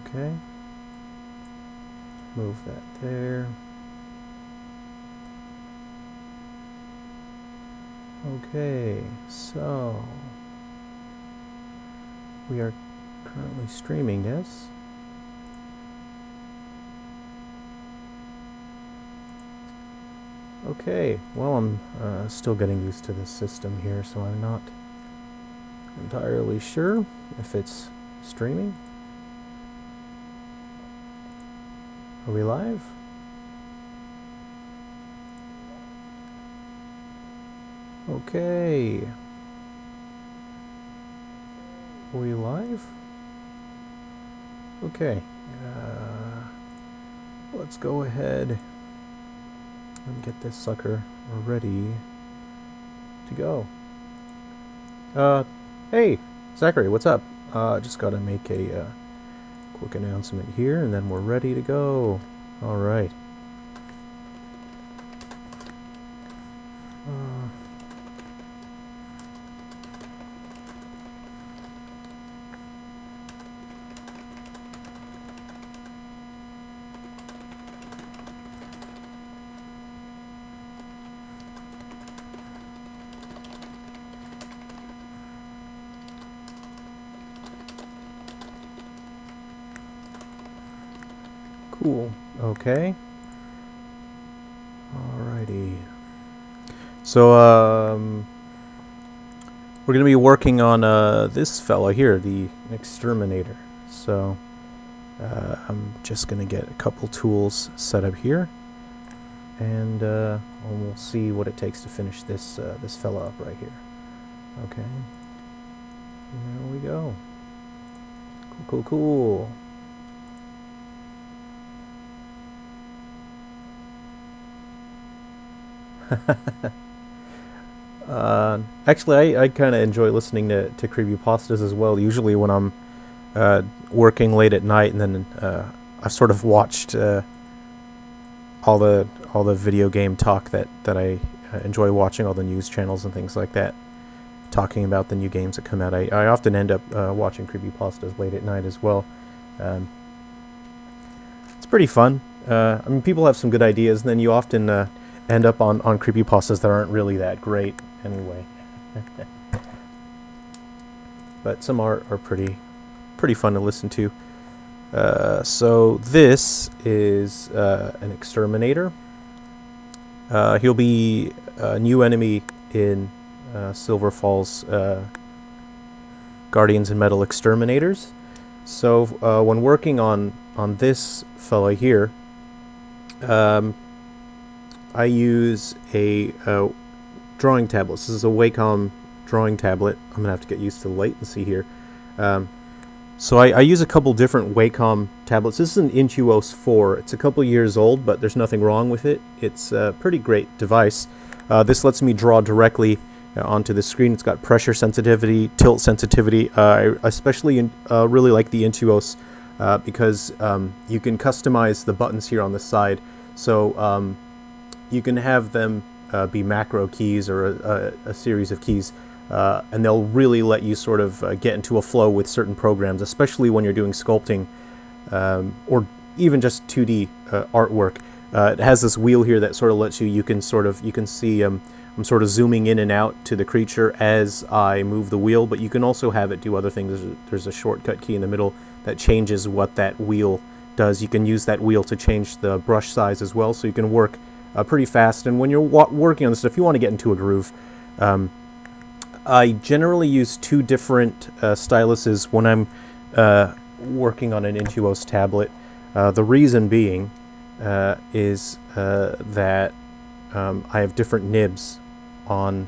Okay. Move that there. Okay, so we are currently streaming this. Okay, well, I'm still getting used to this system here, so I'm not entirely sure if it's streaming. Are we live? Okay. Are we live? Okay. Let's go ahead and get this sucker ready to go. Hey, Zachary, what's up? Just gotta make a quick announcement here, and then we're ready to go. All right. Cool. Okay. Alrighty. So, we're going to be working on this fella here, the Exterminator. So, I'm just going to get a couple tools set up here, and we'll see what it takes to finish this this fella up right here. Okay. And there we go. Cool, cool, cool. Actually, I kind of enjoy listening to creepypastas as well. Usually when I'm working late at night, and then I've sort of watched all the video game talk that I enjoy watching, all the news channels and things like that, talking about the new games that come out. I often end up watching creepypastas late at night as well. It's pretty fun. I mean, people have some good ideas, and then you often end up on creepypastas that aren't really that great anyway. But some are pretty fun to listen to. So this is an Exterminator. He'll be a new enemy in Silver Falls Guardians and Metal Exterminators. So when working on this fella here, I use a drawing tablet. This is a Wacom drawing tablet. I'm gonna have to get used to the latency here. So I use a couple different Wacom tablets. This is an Intuos 4. It's a couple years old, but there's nothing wrong with it. It's a pretty great device. This lets me draw directly onto the screen. It's got pressure sensitivity, tilt sensitivity. I especially really like the Intuos because you can customize the buttons here on the side. So you can have them be macro keys or a series of keys, and they'll really let you sort of get into a flow with certain programs, especially when you're doing sculpting or even just 2D artwork. It has this wheel here that sort of lets you can see I'm sort of zooming in and out to the creature as I move the wheel, but you can also have it do other things. There's a shortcut key in the middle that changes what that wheel does. You can use that wheel to change the brush size as well, so you can work pretty fast. And when you're working on this stuff, you want to get into a groove. I generally use two different styluses when I'm working on an Intuos tablet. The reason being is that I have different nibs on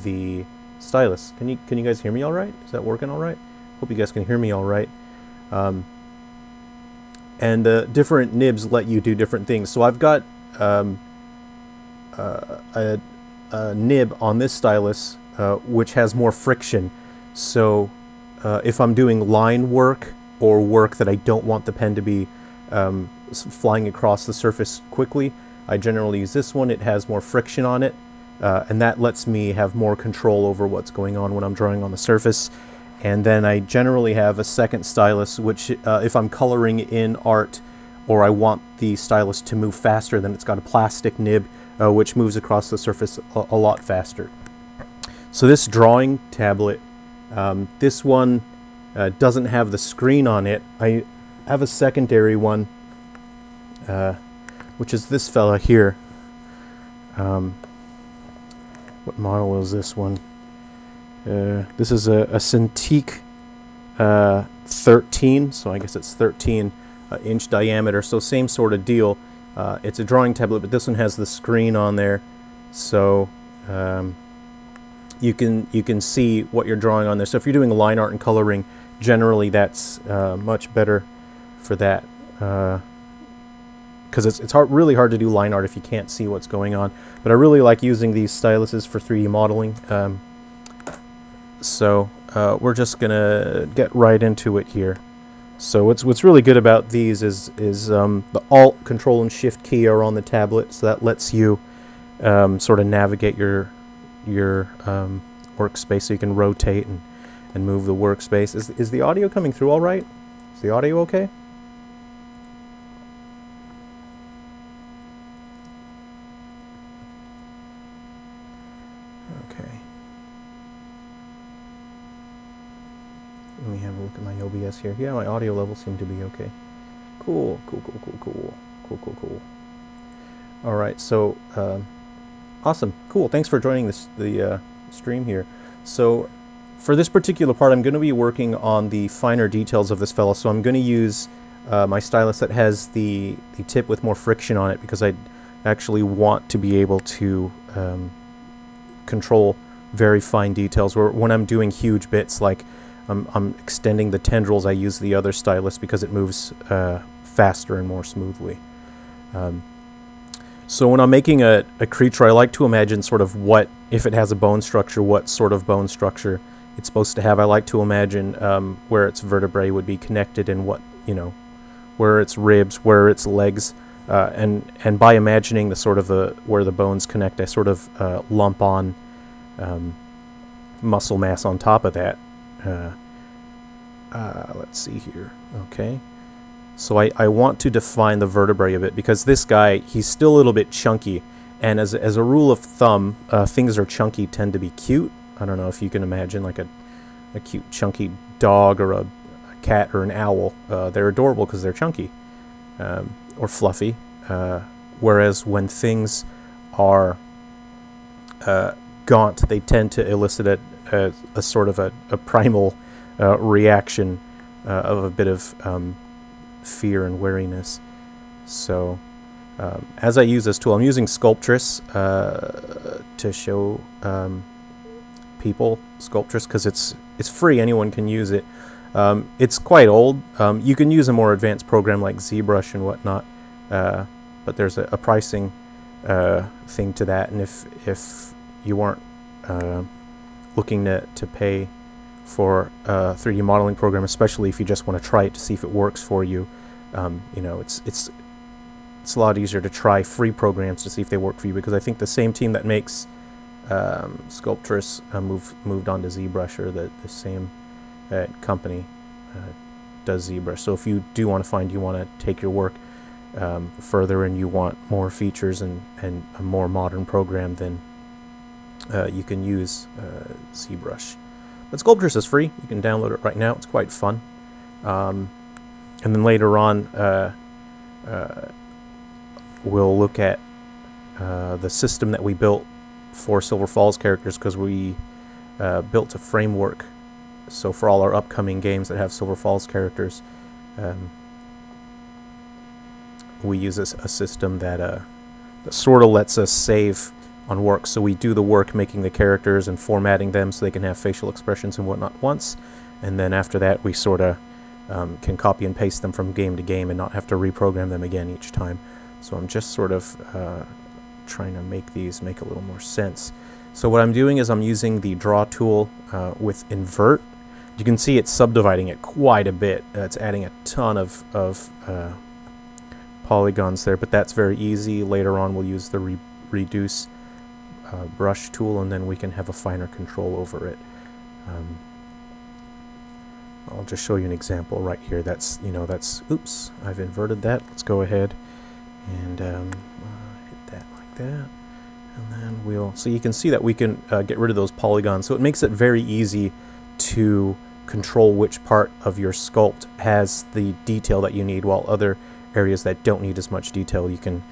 the stylus. Can you guys hear me all right? Is that working all right? Hope you guys can hear me all right. And different nibs let you do different things. So I've got a nib on this stylus which has more friction. So if I'm doing line work or work that I don't want the pen to be flying across the surface quickly, I generally use this one. It has more friction on it, and that lets me have more control over what's going on when I'm drawing on the surface. And then I generally have a second stylus, which if I'm coloring in art or I want the stylus to move faster, then it's got a plastic nib which moves across the surface a lot faster. So this drawing tablet, this one doesn't have the screen on it. I have a secondary one, which is this fella here. What model is this one? This is a Cintiq 13, so I guess it's 13 inch diameter, so same sort of deal. It's a drawing tablet, but this one has the screen on there, so you can see what you're drawing on there. So if you're doing line art and coloring, generally that's much better for that, because it's really hard to do line art if you can't see what's going on. But I really like using these styluses for 3D modeling. So we're just gonna get right into it here. So what's really good about these is the Alt, Control, and Shift key are on the tablet, so that lets you sort of navigate your workspace, so you can rotate and move the workspace. Is the audio coming through all right? Is the audio okay? Okay. Let me have a look at my OBS here. Yeah, my audio levels seem to be okay. Cool. All right, so awesome, cool. Thanks for joining the stream here. So for this particular part, I'm going to be working on the finer details of this fella. So I'm going to use my stylus that has the tip with more friction on it, because I actually want to be able to control very fine details. Where when I'm doing huge bits, like I'm extending the tendrils, I use the other stylus because it moves faster and more smoothly. So when I'm making a creature, I like to imagine sort of what, if it has a bone structure, what sort of bone structure it's supposed to have. I like to imagine where its vertebrae would be connected, and what, where its ribs, where its legs, and by imagining the sort of where the bones connect, I sort of lump on muscle mass on top of that. Let's see here. Okay. So I want to define the vertebrae a bit, because this guy, he's still a little bit chunky, and as a rule of thumb, things that are chunky tend to be cute. I don't know if you can imagine like a cute chunky dog or a cat or an owl. They're adorable because they're chunky or fluffy. Whereas when things are gaunt, they tend to elicit a sort of a primal reaction of a bit of fear and wariness. So as I use this tool, I'm using Sculptress to show people Sculptress, because it's free, anyone can use it. It's quite old. You can use a more advanced program like ZBrush and whatnot, but there's a pricing thing to that, and if you aren't looking to pay for a 3D modeling program, especially if you just want to try it to see if it works for you, it's a lot easier to try free programs to see if they work for you, because I think the same team that makes Sculptress moved on to ZBrush, or the same company does ZBrush. So if you do want to you want to take your work further, and you want more features and a more modern program, then you can use ZBrush. But Sculptress is free. You can download it right now. It's quite fun. And then later on, we'll look at the system that we built for Silver Falls characters, because we built a framework. So for all our upcoming games that have Silver Falls characters, we use a system that sort of lets us save on work. So we do the work making the characters and formatting them so they can have facial expressions and whatnot once, and then after that we sort of can copy and paste them from game to game and not have to reprogram them again each time. So I'm just sort of trying to make these make a little more sense. So what I'm doing is I'm using the draw tool with invert. You can see it's subdividing it quite a bit. It's adding a ton of polygons there, but that's very easy. Later on we'll use the reduce brush tool, and then we can have a finer control over it. I'll just show you an example right here. That's, that's, oops, I've inverted that. Let's go ahead and hit that like that. And then so you can see that we can get rid of those polygons. So it makes it very easy to control which part of your sculpt has the detail that you need, while other areas that don't need as much detail, you can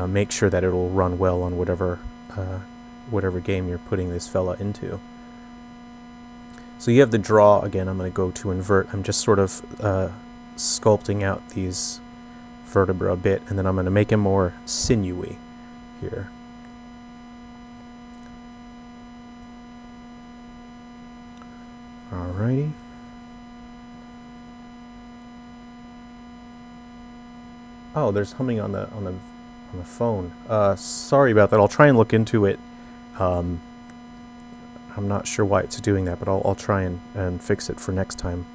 make sure that it'll run well on whatever game you're putting this fella into. So you have the draw. Again, I'm going to go to invert. I'm just sort of sculpting out these vertebra a bit, and then I'm going to make him more sinewy here. Alrighty. Oh, there's humming on the phone. Sorry about that. I'll try and look into it. I'm not sure why it's doing that, but I'll try and fix it for next time.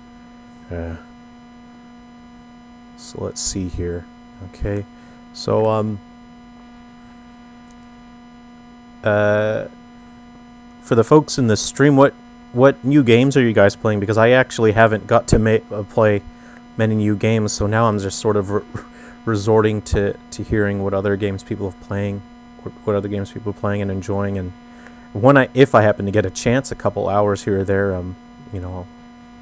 So let's see here. Okay. So for the folks in the stream, what new games are you guys playing? Because I actually haven't got to play many new games, so now I'm just sort of resorting to hearing what other games people are playing, what other games people are playing and enjoying. And if I happen to get a chance, a couple hours here or there, I'll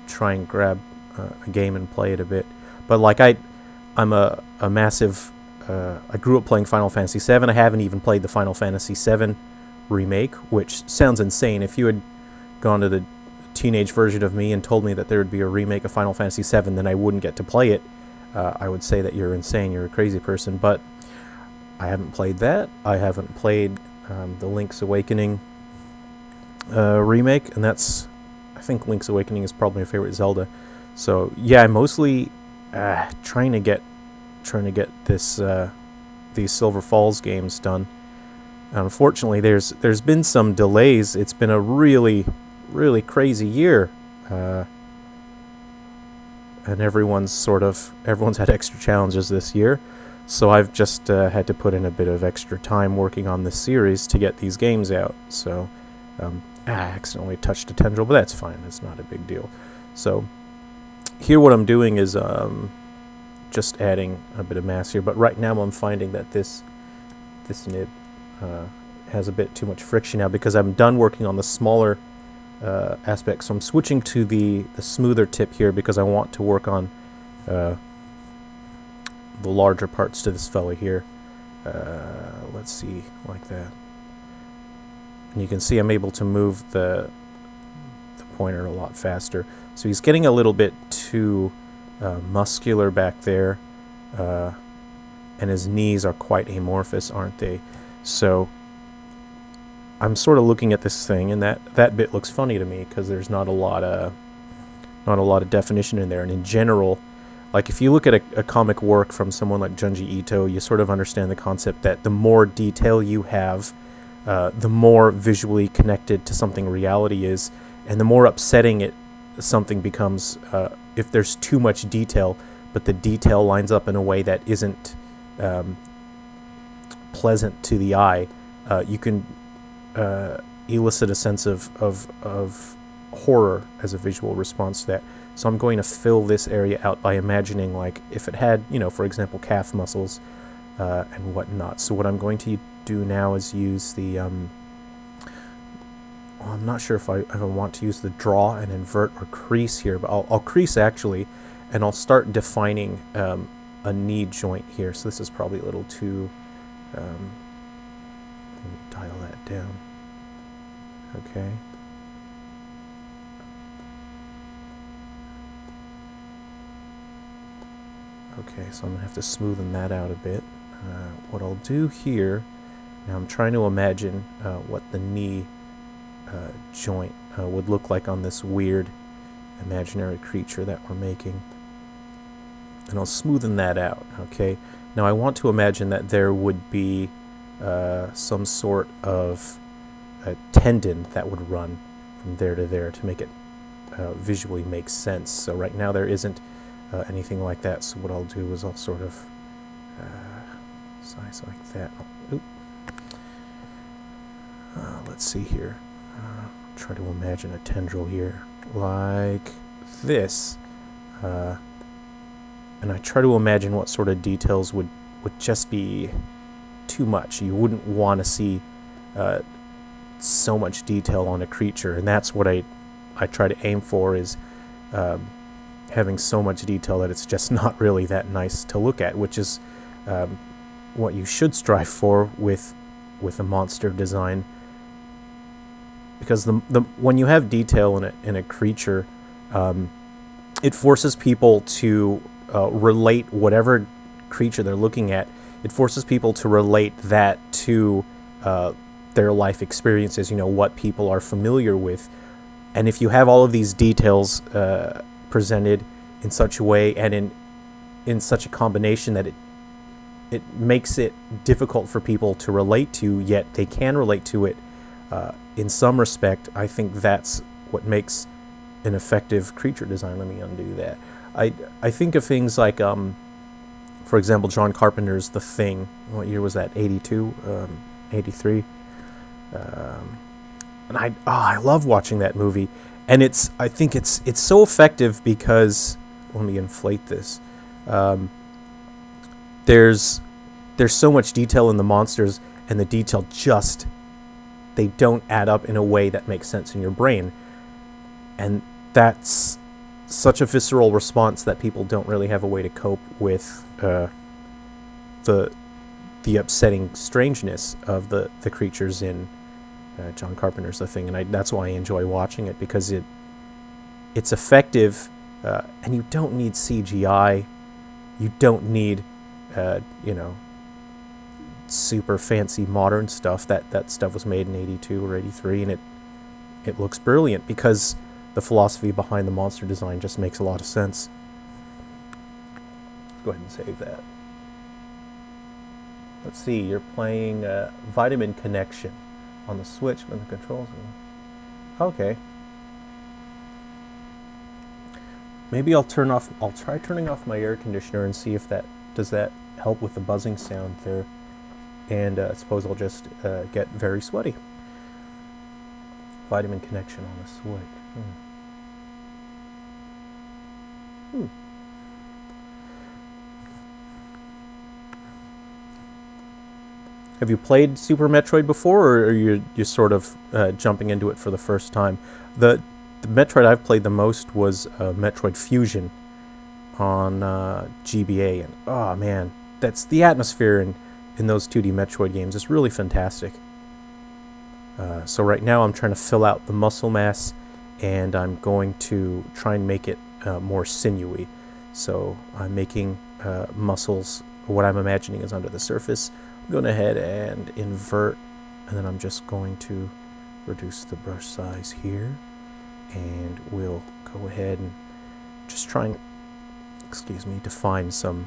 try and grab a game and play it a bit. But like I'm a massive. I grew up playing Final Fantasy VII. I haven't even played the Final Fantasy VII remake, which sounds insane. If you had gone to the teenage version of me and told me that there would be a remake of Final Fantasy VII, then I wouldn't get to play it. I would say that you're insane, you're a crazy person. But I haven't played that. I haven't played the Link's Awakening remake, and I think Link's Awakening is probably my favorite Zelda. So yeah, I'm mostly trying to get this these Silver Falls games done. Unfortunately, there's been some delays. It's been a really crazy year, and everyone's had extra challenges this year. So I've just had to put in a bit of extra time working on this series to get these games out. So I accidentally touched a tendril, but that's fine. It's not a big deal. So here what I'm doing is just adding a bit of mass here. But right now I'm finding that this nib has a bit too much friction now, because I'm done working on the smaller aspects. So I'm switching to the smoother tip here because I want to work on the larger parts to this fella here. Let's see, like that. And you can see I'm able to move the pointer a lot faster. So he's getting a little bit too muscular back there, and his knees are quite amorphous, aren't they? So I'm sort of looking at this thing, and that bit looks funny to me because there's not a lot of definition in there. And in general, like if you look at a comic work from someone like Junji Ito, you sort of understand the concept that the more detail you have, the more visually connected to something reality is, and the more upsetting something becomes if there's too much detail, but the detail lines up in a way that isn't pleasant to the eye. You can elicit a sense of horror as a visual response to that. So I'm going to fill this area out by imagining like if it had, for example, calf muscles and whatnot. So what I'm going to do now is use the I'm not sure if I want to use the draw and invert or crease here, but I'll crease actually, and I'll start defining a knee joint here. So this is probably a little too, let me dial that down. Okay. Okay, so I'm going to have to smoothen that out a bit. What I'll do here, now I'm trying to imagine what the knee joint would look like on this weird imaginary creature that we're making. And I'll smoothen that out, okay? Now I want to imagine that there would be some sort of a tendon that would run from there to there to make it visually make sense. So right now there isn't anything like that, so what I'll do is I'll sort of size like that. Let's see here. Try to imagine a tendril here like this. and I try to imagine what sort of details would just be too much. You wouldn't want to see so much detail on a creature, and that's what I try to aim for, is having so much detail that it's just not really that nice to look at, which is what you should strive for with a monster design. Because when you have detail in a creature, it forces people to relate whatever creature they're looking at. It forces people to relate that to their life experiences, what people are familiar with. And if you have all of these details presented in such a way and in such a combination that it makes it difficult for people to relate to, yet they can relate to it in some respect, I think that's what makes an effective creature design. Let me undo that. I think of things like, for example, John Carpenter's The Thing. What year was that? 82? 83? And I love watching that movie. And I think it's so effective because, let me inflate this. There's so much detail in the monsters, and the detail they don't add up in a way that makes sense in your brain. And that's such a visceral response that people don't really have a way to cope with the upsetting strangeness of the creatures in John Carpenter's The Thing. And that's why I enjoy watching it, because it's effective, and you don't need CGI. You don't need super fancy modern stuff. That stuff was made in 82 or 83, and it looks brilliant because the philosophy behind the monster design just makes a lot of sense. Let's go ahead and save that. Let's see, you're playing Vitamin Connection on the Switch, but the controls okay. Maybe I'll try turning off my air conditioner and see if does that help with the buzzing sound there. And I suppose I'll just get very sweaty. Vitamin Connection on the Switch. Have you played Super Metroid before, or are you sort of jumping into it for the first time? The Metroid I've played the most was Metroid Fusion on GBA, and oh man, that's the atmosphere in those 2D Metroid games is really fantastic. So right now I'm trying to fill out the muscle mass, and I'm going to try and make it more sinewy. So I'm making muscles, what I'm imagining is under the surface. I'm going ahead and invert, and then I'm just going to reduce the brush size here, and we'll go ahead and just try and, define some.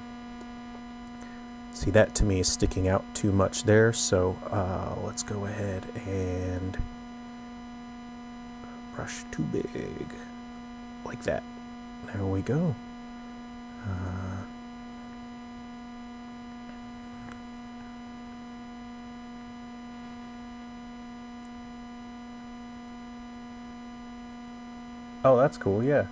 See, that to me is sticking out too much there, so let's go ahead and brush too big, like that. There we go. Oh, that's cool, yeah.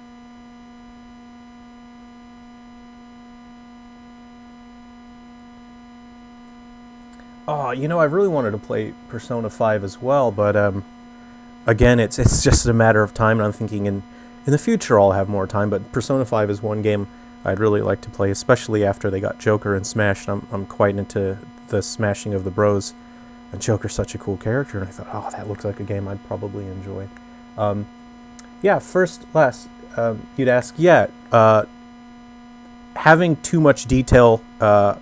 Oh, I really wanted to play Persona 5 as well, but again, it's just a matter of time, and I'm thinking in the future I'll have more time, but Persona 5 is one game I'd really like to play, especially after they got Joker and Smash. I'm quite into the smashing of the bros, and Joker's such a cool character, and I thought, oh, that looks like a game I'd probably enjoy. Yeah, you'd ask, having too much detail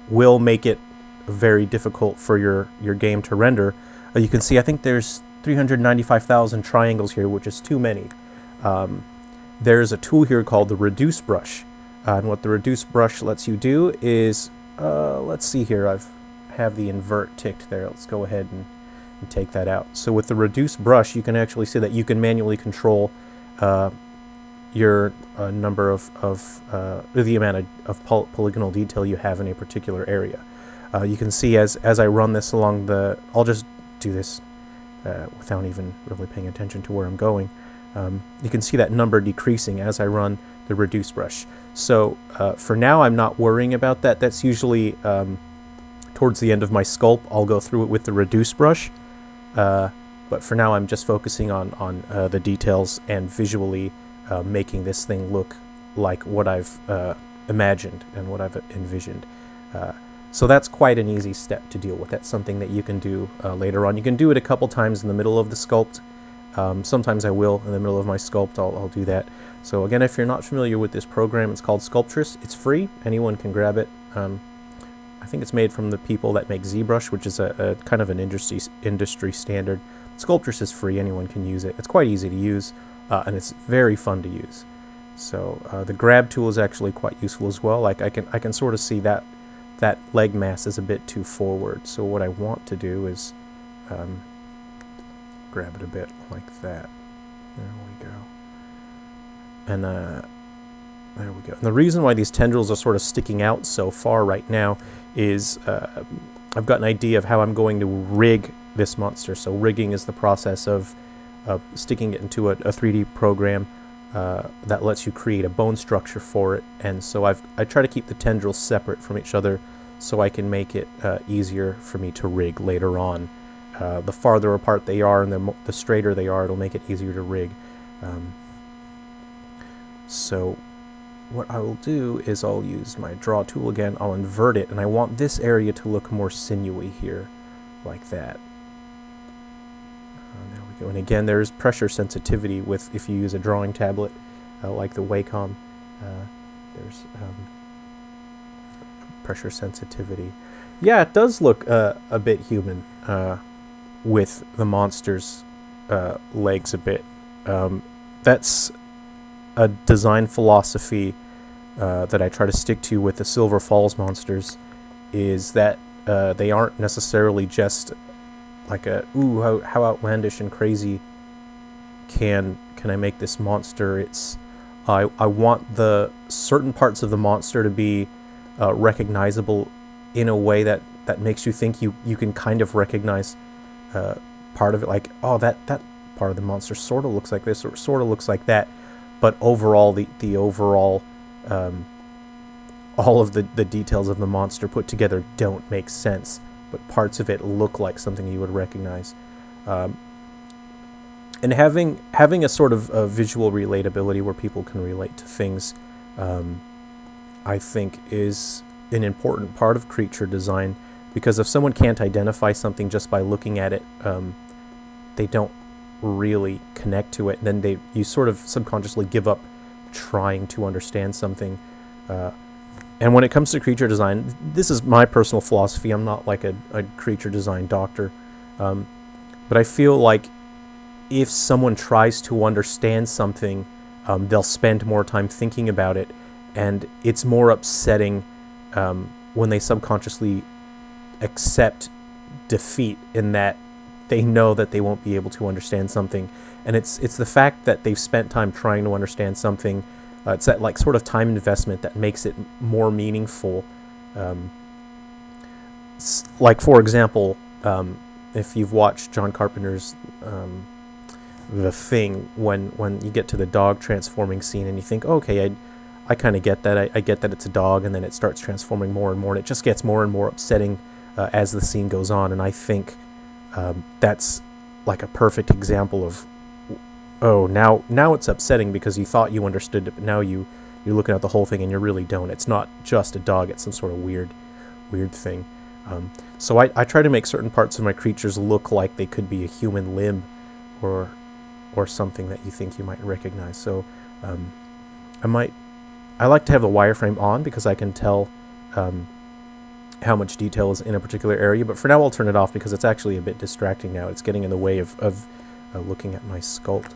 will make it very difficult for your game to render. You can see, I think there's 395,000 triangles here, which is too many. There's a tool here called the Reduce Brush, and what the Reduce Brush lets you do is, let's see here, I have the invert ticked there. Let's go ahead and take that out. So with the Reduce Brush, you can actually see that you can manually control your number of the amount of polygonal detail you have in a particular area. You can see as I run this along I'll just do this without even really paying attention to where I'm going. You can see that number decreasing as I run the reduce brush. So for now, I'm not worrying about that. That's usually towards the end of my sculpt. I'll go through it with the reduce brush. But for now, I'm just focusing on the details and visually making this thing look like what I've imagined and what I've envisioned. So that's quite an easy step to deal with. That's something that you can do later on. You can do it a couple times in the middle of the sculpt. Sometimes I will in the middle of my sculpt. I'll do that. So again, if you're not familiar with this program, it's called Sculptress. It's free. Anyone can grab it. I think it's made from the people that make ZBrush, which is a kind of an industry standard. Sculptress is free. Anyone can use it. It's quite easy to use, and it's very fun to use. So the grab tool is actually quite useful as well. Like I can sort of see that leg mass is a bit too forward. So what I want to do is grab it a bit like that. There we go. And there we go. And the reason why these tendrils are sort of sticking out so far right now is I've got an idea of how I'm going to rig this monster. So rigging is the process of sticking it into a 3D program that lets you create a bone structure for it. And so I try to keep the tendrils separate from each other so I can make it easier for me to rig later on. The farther apart they are and the straighter they are, it'll make it easier to rig. So what I will do is I'll use my draw tool again. I'll invert it, and I want this area to look more sinewy here, like that. There we go. And again, there's pressure sensitivity with if you use a drawing tablet like the Wacom. There's pressure sensitivity. Yeah, it does look a bit human with the monster's legs a bit. That's a design philosophy that I try to stick to with the Silver Falls monsters, is that they aren't necessarily just like how outlandish and crazy can I make this monster. It's I want the certain parts of the monster to be recognizable in a way that makes you think you can kind of recognize part of it, like, oh, that part of the monster sort of looks like this or sort of looks like that. But overall, the overall, all of the details of the monster put together don't make sense, but parts of it look like something you would recognize. And having a sort of visual relatability where people can relate to things, I think is an important part of creature design, because if someone can't identify something just by looking at it, they don't really connect to it, and then you sort of subconsciously give up trying to understand something. And when it comes to creature design, this is my personal philosophy. I'm not like a creature design doctor, but I feel like if someone tries to understand something, they'll spend more time thinking about it, and it's more upsetting when they subconsciously accept defeat in that they know that they won't be able to understand something. And it's the fact that they've spent time trying to understand something. It's that like sort of time investment that makes it more meaningful. Like for example, if you've watched John Carpenter's The Thing, when you get to the dog transforming scene and you think, okay, I kind of get that. I get that it's a dog, and then it starts transforming more and more, and it just gets more and more upsetting as the scene goes on. And I think that's like a perfect example of, oh, now it's upsetting because you thought you understood it, but now you're looking at the whole thing and you really don't. It's not just a dog, it's some sort of weird thing. So I try to make certain parts of my creatures look like they could be a human limb or something that you think you might recognize. So I like to have the wireframe on because I can tell how much detail is in a particular area, but for now I'll turn it off because it's actually a bit distracting now. It's getting in the way of looking at my sculpt.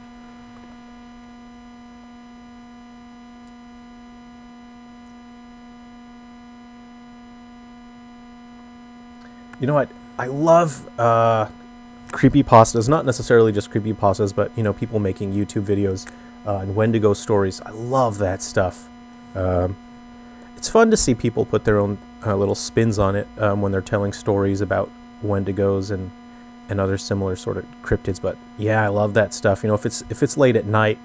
You know what? I love creepypastas, not necessarily just creepypastas, but people making YouTube videos and Wendigo stories. I love that stuff. It's fun to see people put their own little spins on it when they're telling stories about Wendigos and other similar sort of cryptids. But yeah, I love that stuff. If it's late at night,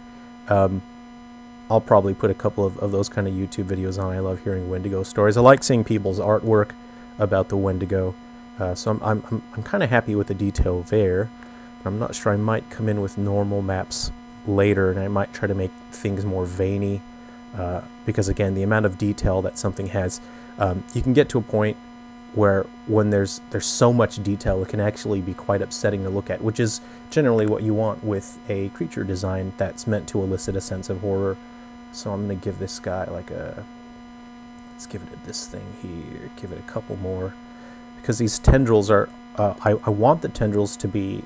I'll I'll probably put a couple of those kind of YouTube videos on. I love hearing Wendigo stories. I like seeing people's artwork about the Wendigo. So I'm kind of happy with the detail there. I'm not sure. I might come in with normal maps later, and I might try to make things more veiny, because again, the amount of detail that something has, you can get to a point where when there's so much detail, it can actually be quite upsetting to look at, which is generally what you want with a creature design that's meant to elicit a sense of horror. So I'm going to give this guy like let's give it this thing here, give it a couple more, because these tendrils are, I want the tendrils to be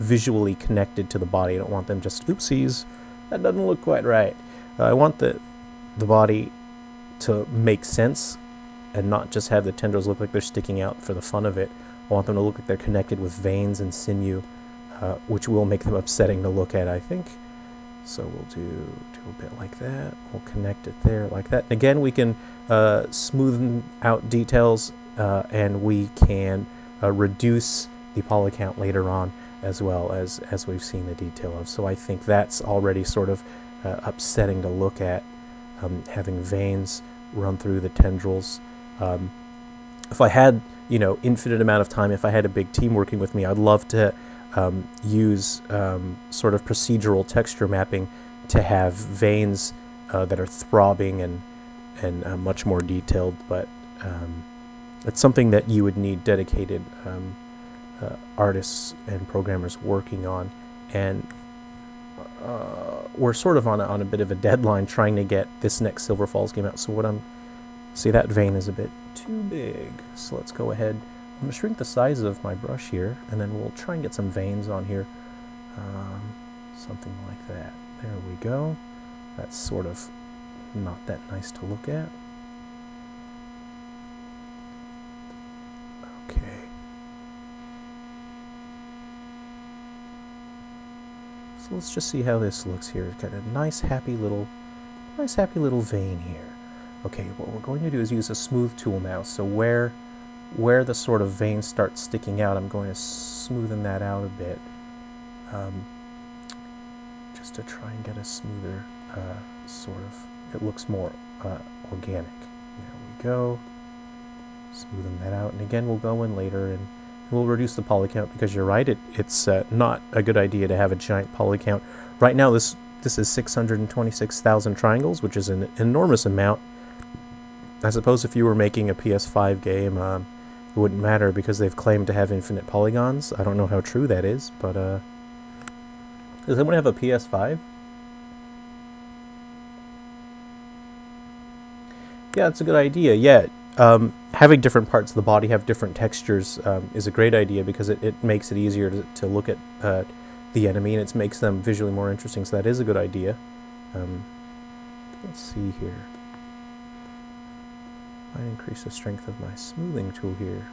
visually connected to the body. I don't want them just, oopsies, that doesn't look quite right. I want the body to make sense and not just have the tendrils look like they're sticking out for the fun of it. I want them to look like they're connected with veins and sinew, which will make them upsetting to look at, I think. So we'll do a bit like that. We'll connect it there like that. And again, we can smoothen out details, and we can reduce the poly count later on, as well as we've seen the detail of. So I think that's already sort of upsetting to look at, having veins run through the tendrils. If I had, infinite amount of time, if I had a big team working with me, I'd love to use sort of procedural texture mapping to have veins that are throbbing and much more detailed, but it's something that you would need dedicated artists and programmers working on, and we're sort of on a bit of a deadline trying to get this next Silver Falls game out. So see, that vein is a bit too big, so let's go ahead. I'm going to shrink the size of my brush here, and then we'll try and get some veins on here, something like that. There we go. That's sort of not that nice to look at. Okay. So let's just see how this looks here. It's got a nice happy little vein here. Okay, what we're going to do is use a smooth tool now. So where the sort of vein starts sticking out, I'm going to smoothen that out a bit, just to try and get a smoother sort of, it looks more organic. There we go. Smoothen that out, and again we'll go in later and we'll reduce the poly count, because you're right, it's not a good idea to have a giant poly count. Right now this is 626,000 triangles, which is an enormous amount. I suppose if you were making a PS5 game, it wouldn't matter because they've claimed to have infinite polygons. I don't know how true that is, but does anyone have a PS5? Yeah, it's a good idea. Yeah, having different parts of the body have different textures is a great idea, because it makes it easier to look at the enemy, and it makes them visually more interesting, so that is a good idea. Let's see here. I increase the strength of my smoothing tool here.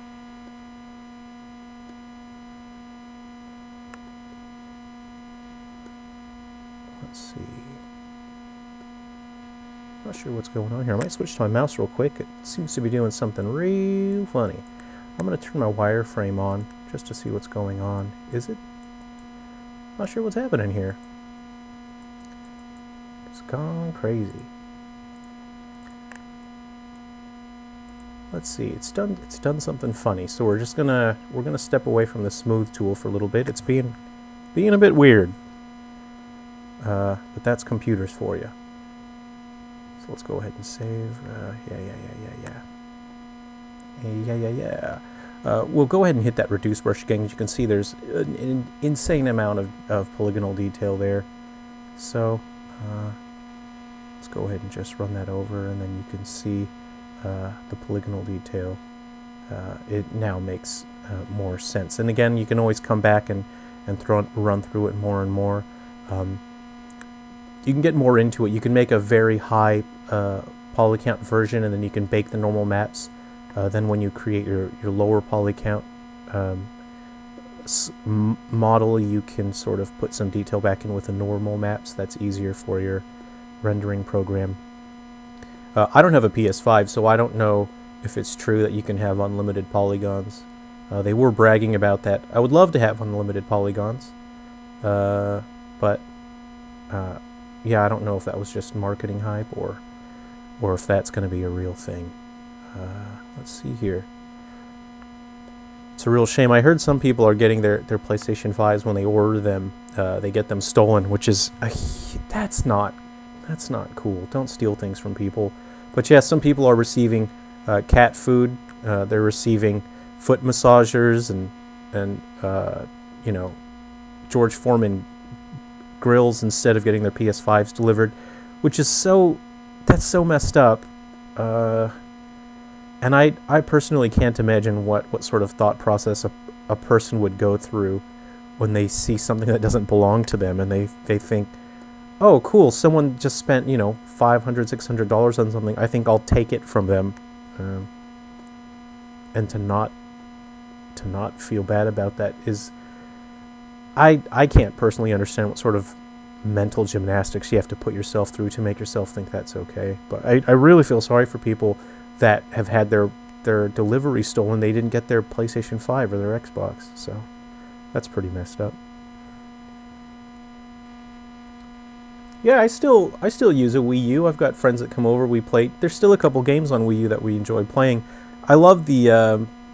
Let's see. Not sure what's going on here. I might switch to my mouse real quick. It seems to be doing something real funny. I'm going to turn my wireframe on just to see what's going on. Is it? Not sure what's happening here. It's gone crazy. Let's see. It's done something funny. So we're gonna step away from the smooth tool for a little bit. It's being a bit weird. But that's computers for you. So let's go ahead and save. We'll go ahead and hit that reduce brush again. As you can see, there's an insane amount of polygonal detail there. So let's go ahead and just run that over, and then you can see the polygonal detail. It now makes more sense. And again, you can always come back and run through it more and more. You can get more into it. You can make a very high poly count version, and then you can bake the normal maps. Then when you create your lower poly count model, you can sort of put some detail back in with the normal maps. That's easier for your rendering program. I don't have a PS5, so I don't know if it's true that you can have unlimited polygons. They were bragging about that. I would love to have unlimited polygons, but yeah, I don't know if that was just marketing hype or if that's going to be a real thing. Let's see here. It's a real shame. I heard some people are getting their PlayStation 5s when they order them. They get them stolen, which is that's not cool. Don't steal things from people. But yeah, some people are receiving cat food. They're receiving foot massagers and you know, George Foreman grills instead of getting their PS5s delivered, which is that's so messed up. And I personally can't imagine what sort of thought process a person would go through when they see something that doesn't belong to them and they think, oh, cool, someone just spent, you know, $500, $600 on something. I think I'll take it from them. And to not feel bad about that is... I can't personally understand what sort of mental gymnastics you have to put yourself through to make yourself think that's okay. But I really feel sorry for people that have had their delivery stolen. They didn't get their PlayStation 5 or their Xbox, so that's pretty messed up. Yeah, I still use a Wii U. I've got friends that come over, we play. There's still a couple games on Wii U that we enjoy playing. I love the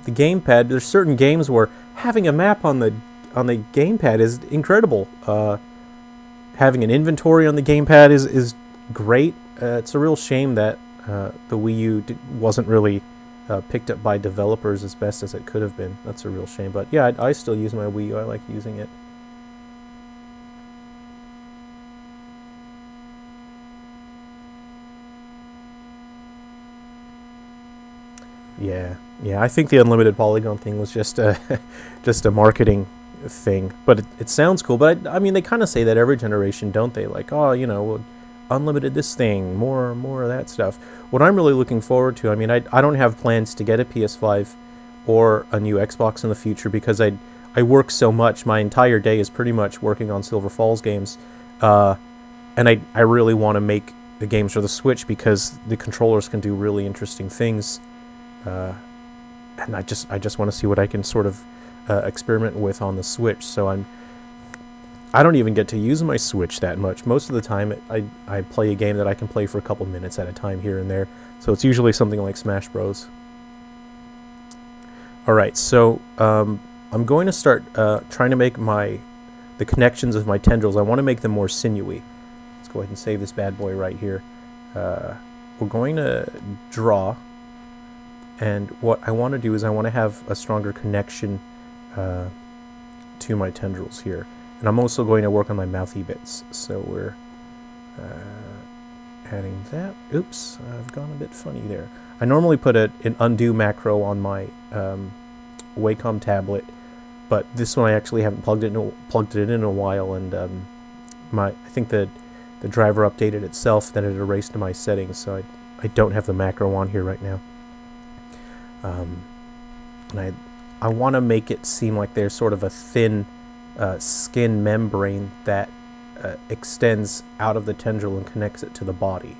gamepad. There's certain games where having a map on the gamepad is incredible. Having an inventory on the gamepad is great. It's a real shame that the Wii U wasn't really picked up by developers as best as it could have been. That's a real shame. But yeah, I still use my Wii U. I like using it. Yeah. I think the unlimited polygon thing was just a marketing thing, but it sounds cool. But I mean, they kind of say that every generation, don't they? Like, oh, you know, unlimited this thing, more of that stuff. What I'm really looking forward to, I mean, I don't have plans to get a PS5 or a new Xbox in the future because I work so much. My entire day is pretty much working on Silver Falls games, and I really want to make the games for the Switch because the controllers can do really interesting things. And I just want to see what I can sort of experiment with on the Switch. So I don't even get to use my Switch that much. Most of the time, I play a game that I can play for a couple minutes at a time here and there. So it's usually something like Smash Bros. All right, so I'm going to start trying to make the connections of my tendrils. I want to make them more sinewy. Let's go ahead and save this bad boy right here. We're going to draw. And what I want to do is I want to have a stronger connection to my tendrils here. And I'm also going to work on my mouthy bits. So we're adding that. Oops, I've gone a bit funny there. I normally put an undo macro on my Wacom tablet, but this one I actually haven't plugged it in a while, and I think the driver updated itself, then it erased my settings, so I don't have the macro on here right now. And I want to make it seem like there's sort of a thin skin membrane that extends out of the tendril and connects it to the body.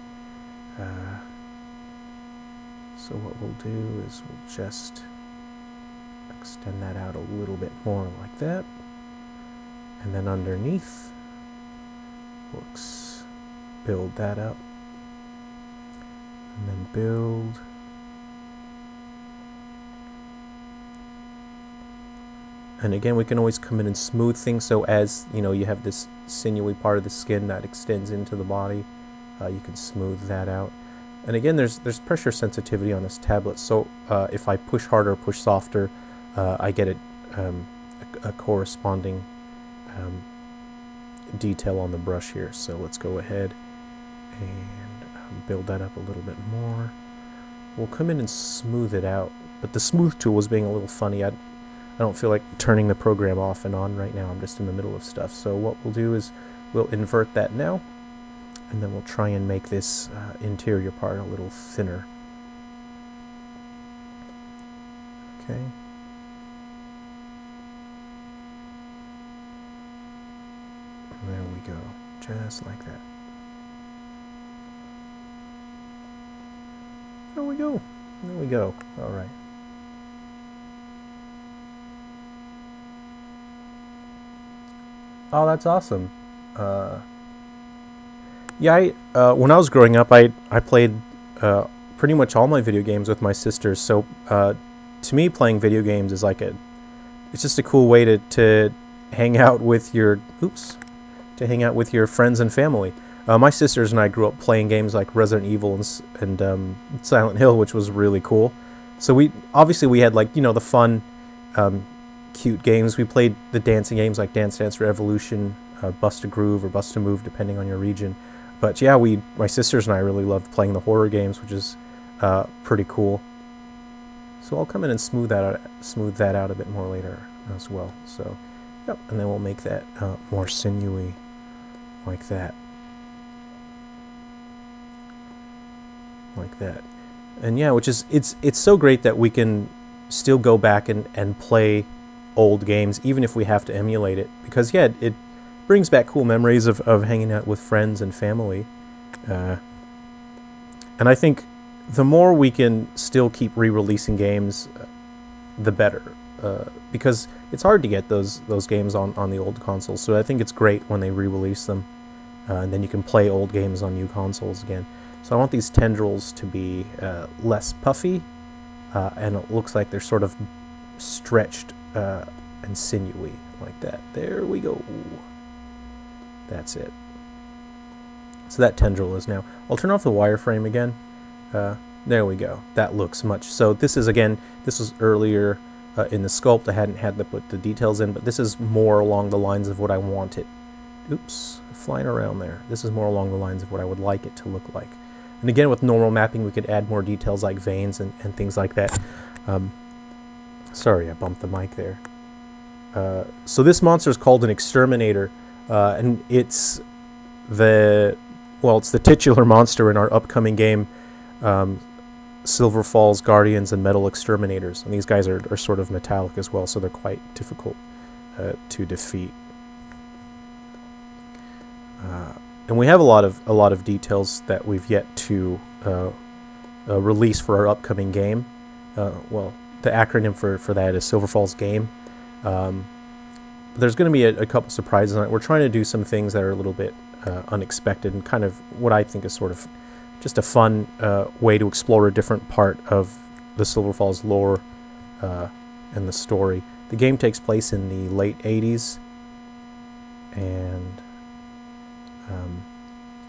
So what we'll do is we'll just extend that out a little bit more like that. And then underneath, we'll build that up. And then build. And again, we can always come in and smooth things, so as you know, you have this sinewy part of the skin that extends into the body, you can smooth that out. And again, there's pressure sensitivity on this tablet, so if I push harder, push softer, I get a corresponding detail on the brush here. So let's go ahead and build that up a little bit more. We'll come in and smooth it out, but the smooth tool was being a little funny. I don't feel like turning the program off and on right now. I'm just in the middle of stuff. So what we'll do is we'll invert that now, and then we'll try and make this interior part a little thinner. Okay. There we go. Just like that. There we go. There we go. All right. Oh, that's awesome. Yeah, when I was growing up, I played pretty much all my video games with my sisters. So to me, playing video games is like it's just a cool way to hang out with your to hang out with your friends and family. My sisters and I grew up playing games like Resident Evil and Silent Hill, which was really cool. So we had like, you know, the fun, cute games. We played the dancing games like Dance Dance Revolution, Bust a Groove or Bust a Move, depending on your region. But yeah, my sisters and I really loved playing the horror games, which is pretty cool. So I'll come in and smooth that out a bit more later as well. So, yep, and then we'll make that more sinewy, like that. Like that. And yeah, which is it's so great that we can still go back and play old games, even if we have to emulate it, because yeah, it brings back cool memories of hanging out with friends and family. And I think the more we can still keep re-releasing games, the better, because it's hard to get those games on the old consoles. So I think it's great when they re-release them, and then you can play old games on new consoles again. So I want these tendrils to be less puffy, and it looks like they're sort of stretched and sinewy, like that. There we go. That's it. So that tendril is now. I'll turn off the wireframe again. There we go. That looks much. So this is, again, this was earlier in the sculpt. I hadn't had to put the details in, but this is more along the lines of what I want it. Oops, flying around there. This is more along the lines of what I would like it to look like. And again, with normal mapping, we could add more details like veins and things like that. Sorry, I bumped the mic there. So this monster is called an Exterminator, and it's the titular monster in our upcoming game, Silver Falls Guardians and Metal Exterminators. And these guys are sort of metallic as well, so they're quite difficult to defeat. And we have a lot of details that we've yet to release for our upcoming game. Well, the acronym for that is Silver Falls Game. There's going to be a couple surprises on it. We're trying to do some things that are a little bit unexpected and kind of what I think is sort of just a fun way to explore a different part of the Silver Falls lore and the story. The game takes place in the late 80s, and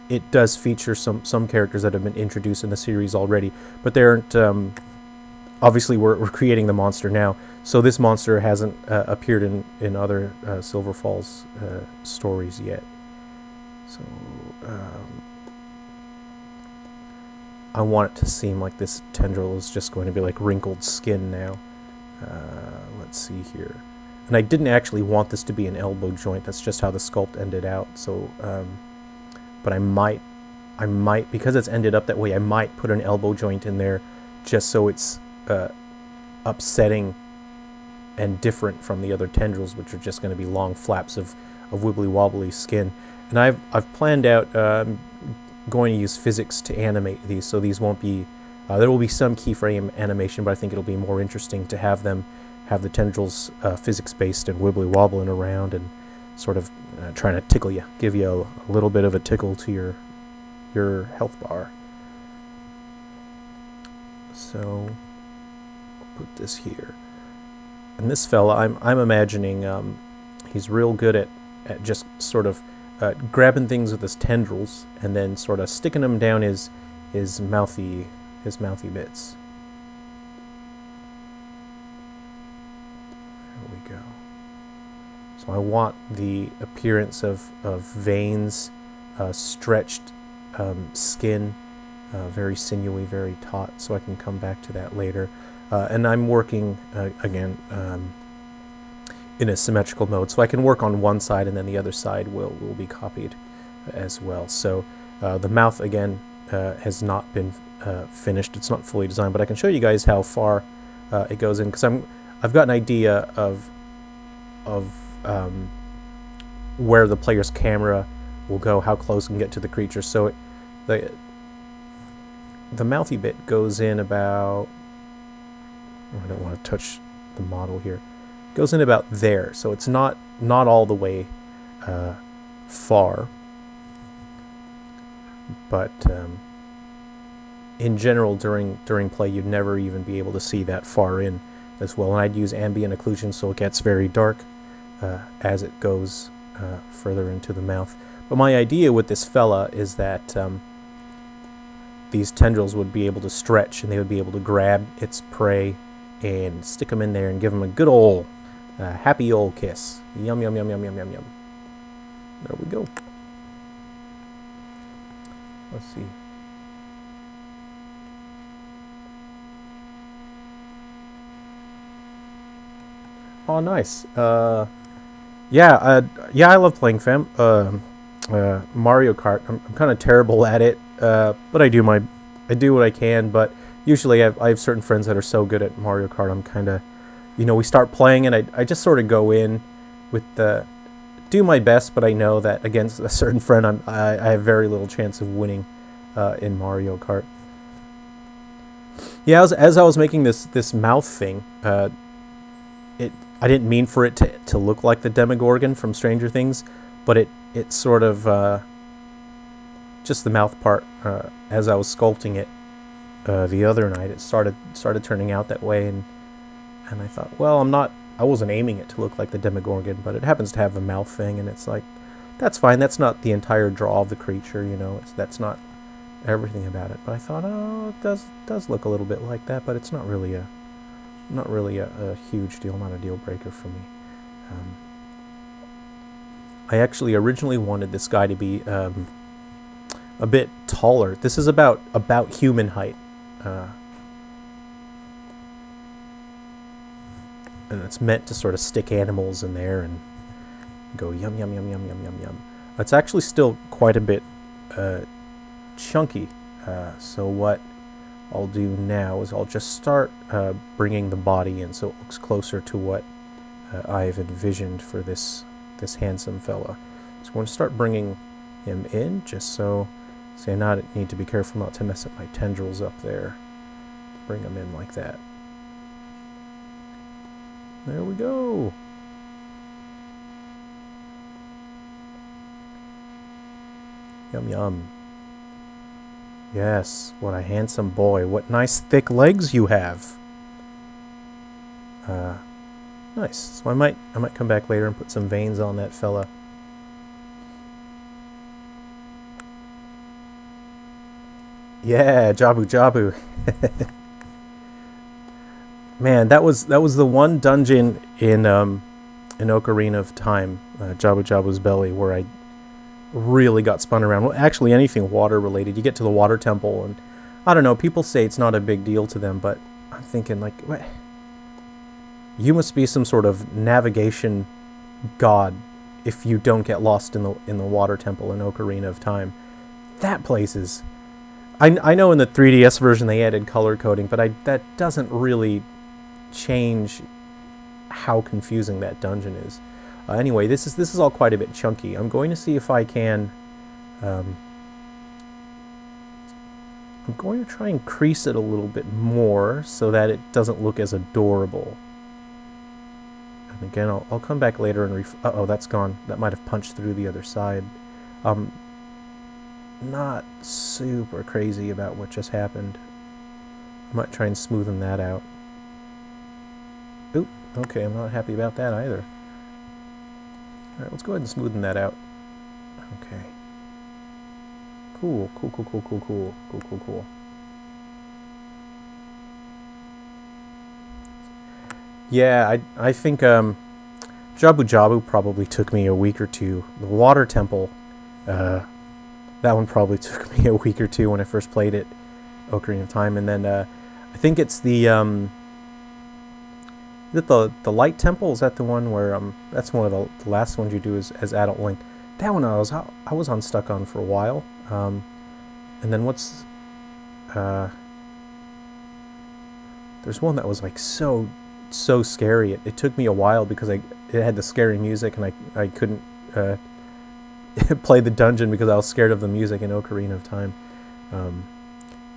it does feature some characters that have been introduced in the series already, but they aren't. Obviously, we're creating the monster now, so this monster hasn't appeared in other Silver Falls stories yet. So I want it to seem like this tendril is just going to be like wrinkled skin now. Let's see here. And I didn't actually want this to be an elbow joint. That's just how the sculpt ended out. So, but I might, because it's ended up that way, I might put an elbow joint in there just so it's upsetting and different from the other tendrils, which are just going to be long flaps of wibbly wobbly skin. And I've planned out going to use physics to animate these, so these won't be. There will be some keyframe animation, but I think it'll be more interesting to have the tendrils physics based and wibbly wobbling around and sort of trying to tickle you, give you a little bit of a tickle to your health bar. So I'll put this here. And this fella, I'm imagining he's real good at just sort of grabbing things with his tendrils and then sort of sticking them down his mouthy bits. There we go. So I want the appearance of veins, stretched skin, very sinewy, very taut, so I can come back to that later. And I'm working, again, in a symmetrical mode, so I can work on one side and then the other side will be copied as well. So the mouth, again, has not been finished. It's not fully designed, but I can show you guys how far it goes in, because I've got an idea of where the player's camera will go, how close it can get to the creature. So the mouthy bit goes in about, I don't want to touch the model here, goes in about there, so it's not all the way far. but in general, during play, you'd never even be able to see that far in as well. And I'd use ambient occlusion, so it gets very dark as it goes further into the mouth. But my idea with this fella is that these tendrils would be able to stretch, and they would be able to grab its prey and stick them in there and give them a good old happy old kiss. Yum, yum, yum, yum, yum, yum, yum. There we go. Let's see. Oh, nice. Yeah, I love playing Mario Kart. I'm kind of terrible at it, but I do what I can. But usually I have certain friends that are so good at Mario Kart. I'm kind of, we start playing and I just sort of go in with do my best, but I know that against a certain friend I have very little chance of winning in Mario Kart. Yeah, as I was making this mouth thing, I didn't mean for it to look like the Demogorgon from Stranger Things, but it sort of just the mouth part. As I was sculpting it the other night, it started turning out that way, and I thought, well, I wasn't aiming it to look like the Demogorgon, but it happens to have a mouth thing, and it's like, that's fine. That's not the entire draw of the creature, that's not everything about it. But I thought, oh, it does look a little bit like that, but it's not really a huge deal, not a deal breaker for me. I actually originally wanted this guy to be a bit taller. This is about human height, and it's meant to sort of stick animals in there and go yum yum yum yum yum yum yum. It's actually still quite a bit chunky. So what I'll do now is I'll just start bringing the body in so it looks closer to what I've envisioned for this handsome fella. So I'm going to start bringing him in just so I need to be careful not to mess up my tendrils up there. Bring him in like that. There we go. Yum yum. Yes, what a handsome boy. What nice thick legs you have. Nice. So I might come back later and put some veins on that fella. Yeah, Jabu Jabu. Man, that was the one dungeon in Ocarina of Time, Jabu Jabu's Belly, where I really got spun around. Well, actually, anything water related. You get to the water temple, and I don't know. People say it's not a big deal to them, but I'm thinking like, what? You must be some sort of navigation god if you don't get lost in the water temple in Ocarina of Time. That place is. I know in the 3DS version they added color coding, but that doesn't really change how confusing that dungeon is. Anyway, this is all quite a bit chunky. I'm going to see if I can. I'm going to try and crease it a little bit more so that it doesn't look as adorable. And again, I'll come back later and uh-oh, that's gone. That might have punched through the other side. Not super crazy about what just happened. I might try and smoothen that out. Oop, okay, I'm not happy about that either. Alright, let's go ahead and smoothen that out. Okay. Cool. Yeah, I think Jabu Jabu probably took me a week or two. The Water Temple, that one probably took me a week or two when I first played it, Ocarina of Time. And then I think it's the Light Temple? Is that the one where that's one of the last ones you do as Adult Link? That one I was unstuck on for a while. And then what's there's one that was like so scary. It took me a while because it had the scary music and I couldn't play the dungeon because I was scared of the music in Ocarina of Time.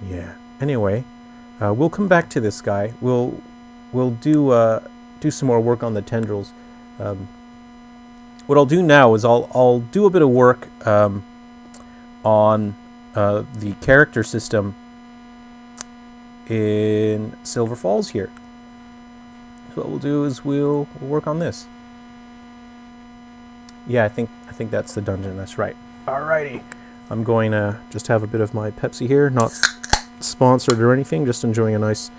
Yeah. Anyway, we'll come back to this guy. We'll do some more work on the tendrils. What I'll do now is I'll do a bit of work on the character system in Silver Falls here. So what we'll do is we'll work on this. Yeah, I think that's the dungeon. That's right. Alrighty. I'm going to just have a bit of my Pepsi here, not sponsored or anything, just enjoying a nice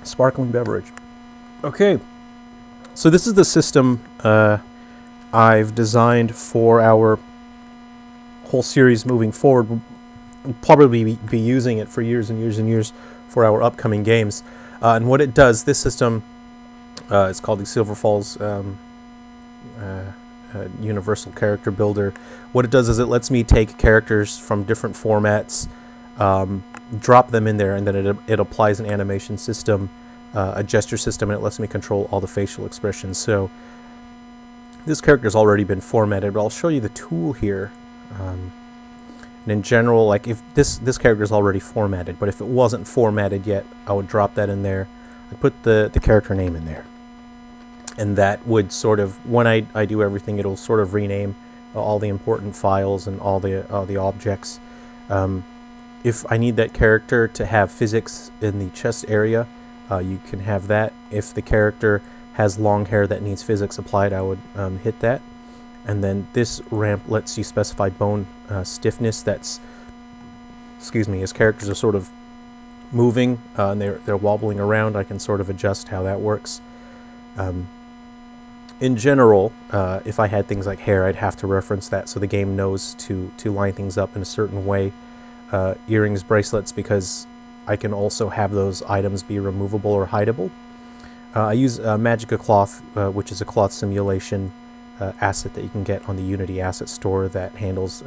sparkling beverage. Okay, so this is the system I've designed for our whole series moving forward. We'll probably be using it for years and years and years for our upcoming games. And what it does, this system, it's called the Silver Falls Universal Character Builder. What it does is it lets me take characters from different formats, drop them in there, and then it applies an animation system, a gesture system, and it lets me control all the facial expressions. So this character's already been formatted, but I'll show you the tool here. And in general, like if this character's already formatted, but if it wasn't formatted yet, I would drop that in there. I'd put the character name in there. And that would sort of, when I do everything, it'll sort of rename all the important files and all the objects. If I need that character to have physics in the chest area, you can have that. If the character has long hair that needs physics applied, I would hit that. And then this ramp lets you specify bone stiffness. That's, as characters are sort of moving and they're wobbling around, I can sort of adjust how that works. In general, if I had things like hair, I'd have to reference that so the game knows to line things up in a certain way. Earrings, bracelets, because I can also have those items be removable or hideable. I use Magica Cloth, which is a cloth simulation asset that you can get on the Unity asset store that handles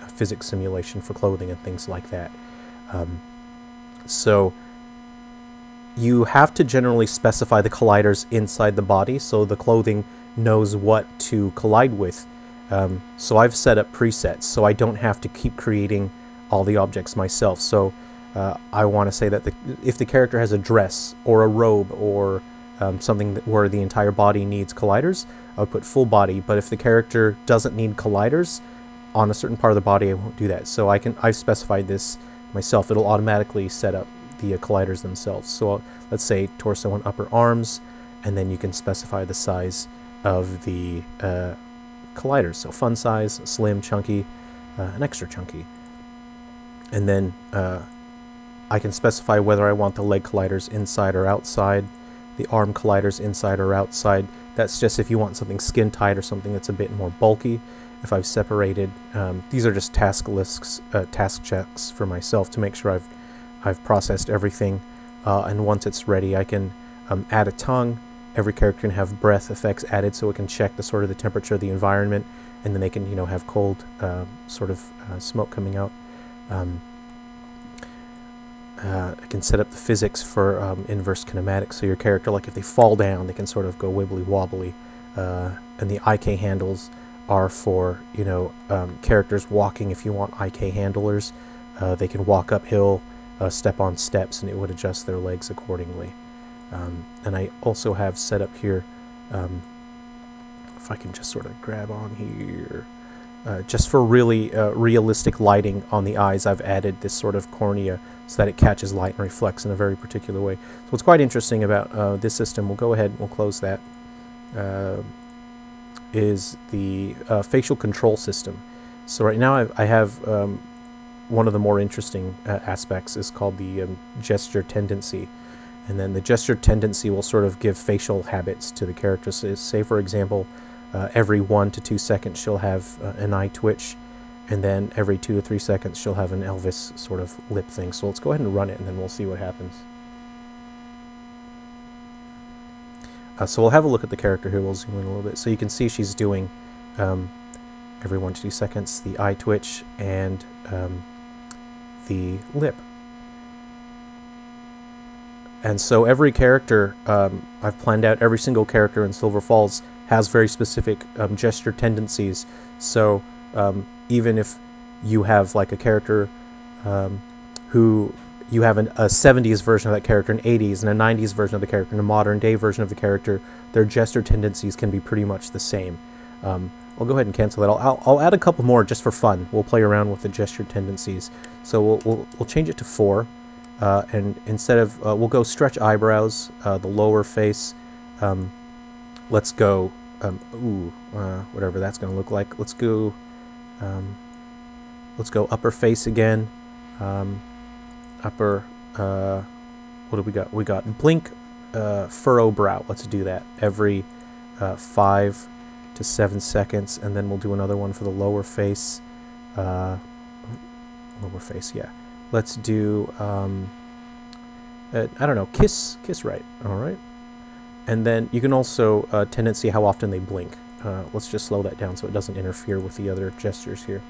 physics simulation for clothing and things like that. So you have to generally specify the colliders inside the body so the clothing knows what to collide with. So I've set up presets so I don't have to keep creating all the objects myself. So I want to say that if the character has a dress or a robe or something where the entire body needs colliders, I would put full body. But if the character doesn't need colliders on a certain part of the body, I won't do that. So I've specified this myself. It'll automatically set up the colliders themselves. So let's say torso and upper arms, and then you can specify the size of the colliders. So fun size, slim, chunky, and extra chunky. And then I can specify whether I want the leg colliders inside or outside, the arm colliders inside or outside. That's just if you want something skin tight or something that's a bit more bulky. If I've separated, these are just task lists, task checks for myself to make sure I've processed everything. And once it's ready, I can add a tongue. Every character can have breath effects added, so it can check the sort of the temperature of the environment, and then they can have cold smoke coming out. I can set up the physics for inverse kinematics, so your character, like if they fall down, they can sort of go wibbly wobbly. And the IK handles are for characters walking. If you want IK handlers, they can walk uphill, step on steps, and it would adjust their legs accordingly. And I also have set up here, if I can just sort of grab on here, just for really realistic lighting on the eyes, I've added this sort of cornea so that it catches light and reflects in a very particular way. So what's quite interesting about this system, we'll go ahead and we'll close that, is the facial control system. So right now I have one of the more interesting aspects is called the gesture tendency. And then the gesture tendency will sort of give facial habits to the character. So say, for example, every 1 to 2 seconds she'll have an eye twitch, and then every 2 to 3 seconds she'll have an Elvis sort of lip thing. So let's go ahead and run it, and then we'll see what happens. So we'll have a look at the character here. We'll zoom in a little bit. So you can see she's doing every 1 to 2 seconds the eye twitch and the lip. And so every character, I've planned out every single character in Silver Falls has very specific gesture tendencies. So even if you have like a character who you have a 70s version of that character, an 80s, and a 90s version of the character, and a modern day version of the character, their gesture tendencies can be pretty much the same. I'll go ahead and cancel that. I'll add a couple more just for fun. We'll play around with the gesture tendencies. So we'll change it to 4, and instead of we'll go stretch eyebrows, the lower face. Let's go whatever that's going to look like. Let's go upper face again. Upper what do we got? We got blink, furrow brow. Let's do that every 5 to 7 seconds, and then we'll do another one for the lower face. Lower face, yeah. Let's do I don't know, kiss right. All right. And then you can also tendency how often they blink. Let's just slow that down so it doesn't interfere with the other gestures here.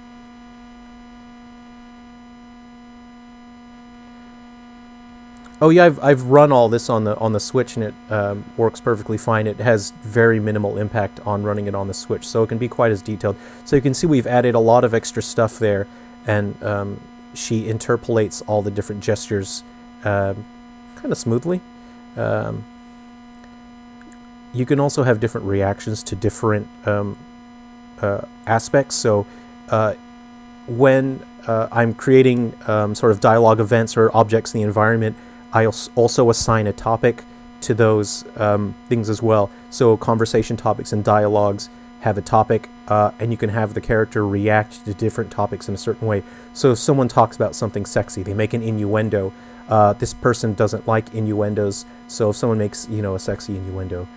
Oh yeah, I've run all this on the Switch, and it works perfectly fine. It has very minimal impact on running it on the Switch, so it can be quite as detailed. So you can see we've added a lot of extra stuff there, and she interpolates all the different gestures kind of smoothly. You can also have different reactions to different aspects. So when I'm creating sort of dialogue events or objects in the environment, I also assign a topic to those things as well. So conversation topics and dialogues have a topic, and you can have the character react to different topics in a certain way. So if someone talks about something sexy, they make an innuendo. This person doesn't like innuendos, so if someone makes, a sexy innuendo,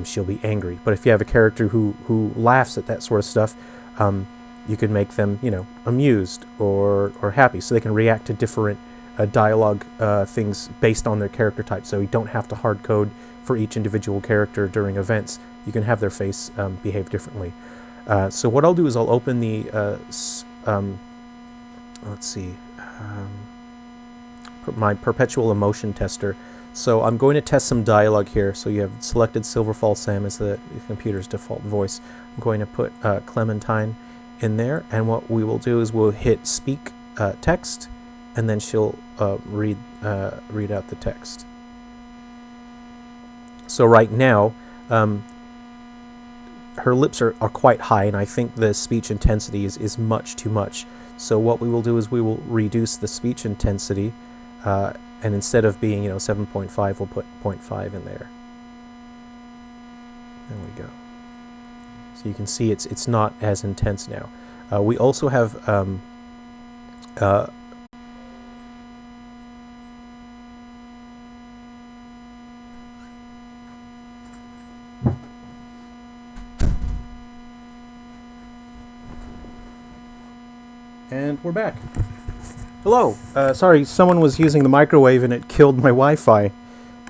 she'll be angry. But if you have a character who laughs at that sort of stuff, you can make them, amused or happy, so they can react to different dialogue things based on their character type. So you don't have to hard code for each individual character during events. You can have their face behave differently. So what I'll do is I'll open the let's see, my perpetual emotion tester. So I'm going to test some dialogue here. So you have selected Silverfall Sam as the computer's default voice. I'm going to put Clementine in there, and what we will do is we'll hit speak text, and then she'll read out the text. So right now, her lips are quite high, and I think the speech intensity is much too much. So what we will do is we will reduce the speech intensity, and instead of being 7.5, we'll put 0.5 in there. There we go. So you can see it's not as intense now. We also have and we're back. Hello. Sorry, someone was using the microwave and it killed my Wi-Fi.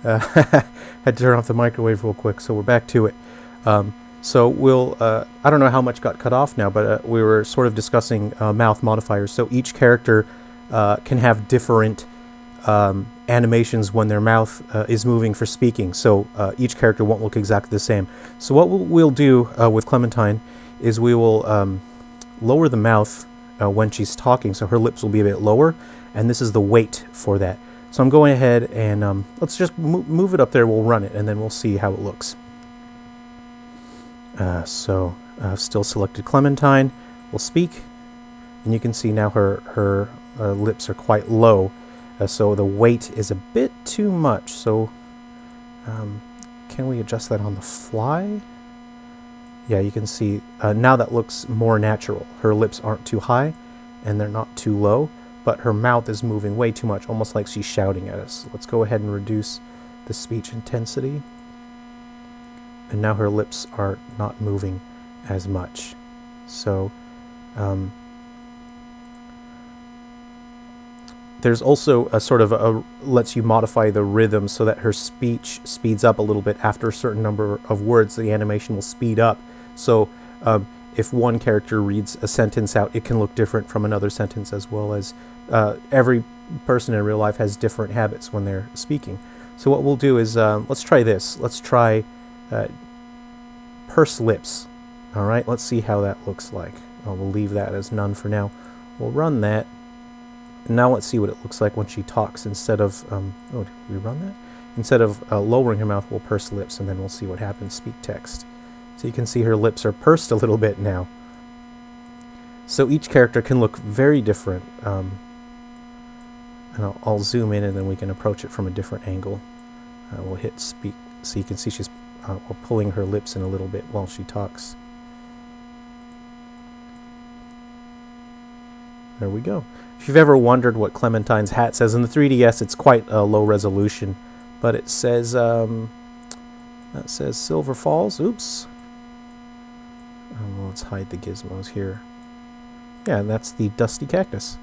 Had to turn off the microwave real quick, so we're back to it. So we'll, I don't know how much got cut off now, but we were sort of discussing mouth modifiers. So each character can have different animations when their mouth is moving for speaking. So each character won't look exactly the same. So what we'll do with Clementine is we will lower the mouth when she's talking, so her lips will be a bit lower, and this is the weight for that. So I'm going ahead and let's just move it up there, we'll run it, and then we'll see how it looks. So I've still selected Clementine, we'll speak, and you can see now her lips are quite low, so the weight is a bit too much. So can we adjust that on the fly? Yeah, you can see now that looks more natural. Her lips aren't too high and they're not too low, but her mouth is moving way too much, almost like she's shouting at us. Let's go ahead and reduce the speech intensity. And now her lips are not moving as much. So there's also a sort of lets you modify the rhythm so that her speech speeds up a little bit. After a certain number of words, the animation will speed up. So if one character reads a sentence out, it can look different from another sentence, as well as every person in real life has different habits when they're speaking. So what we'll do is, let's try this. Let's try purse lips. All right, let's see how that looks like. We'll leave that as none for now. We'll run that. And now let's see what it looks like when she talks. Instead of, oh, did we run that? Instead of lowering her mouth, we'll purse lips, and then we'll see what happens. Speak text. So you can see her lips are pursed a little bit now. So each character can look very different. And I'll zoom in and then we can approach it from a different angle. We'll hit speak, so you can see she's pulling her lips in a little bit while she talks. There we go. If you've ever wondered what Clementine's hat says, in the 3DS it's quite low resolution, but it says Silver Falls. Oops. Let's hide the gizmos here. Yeah, and that's the Dusty Cactus.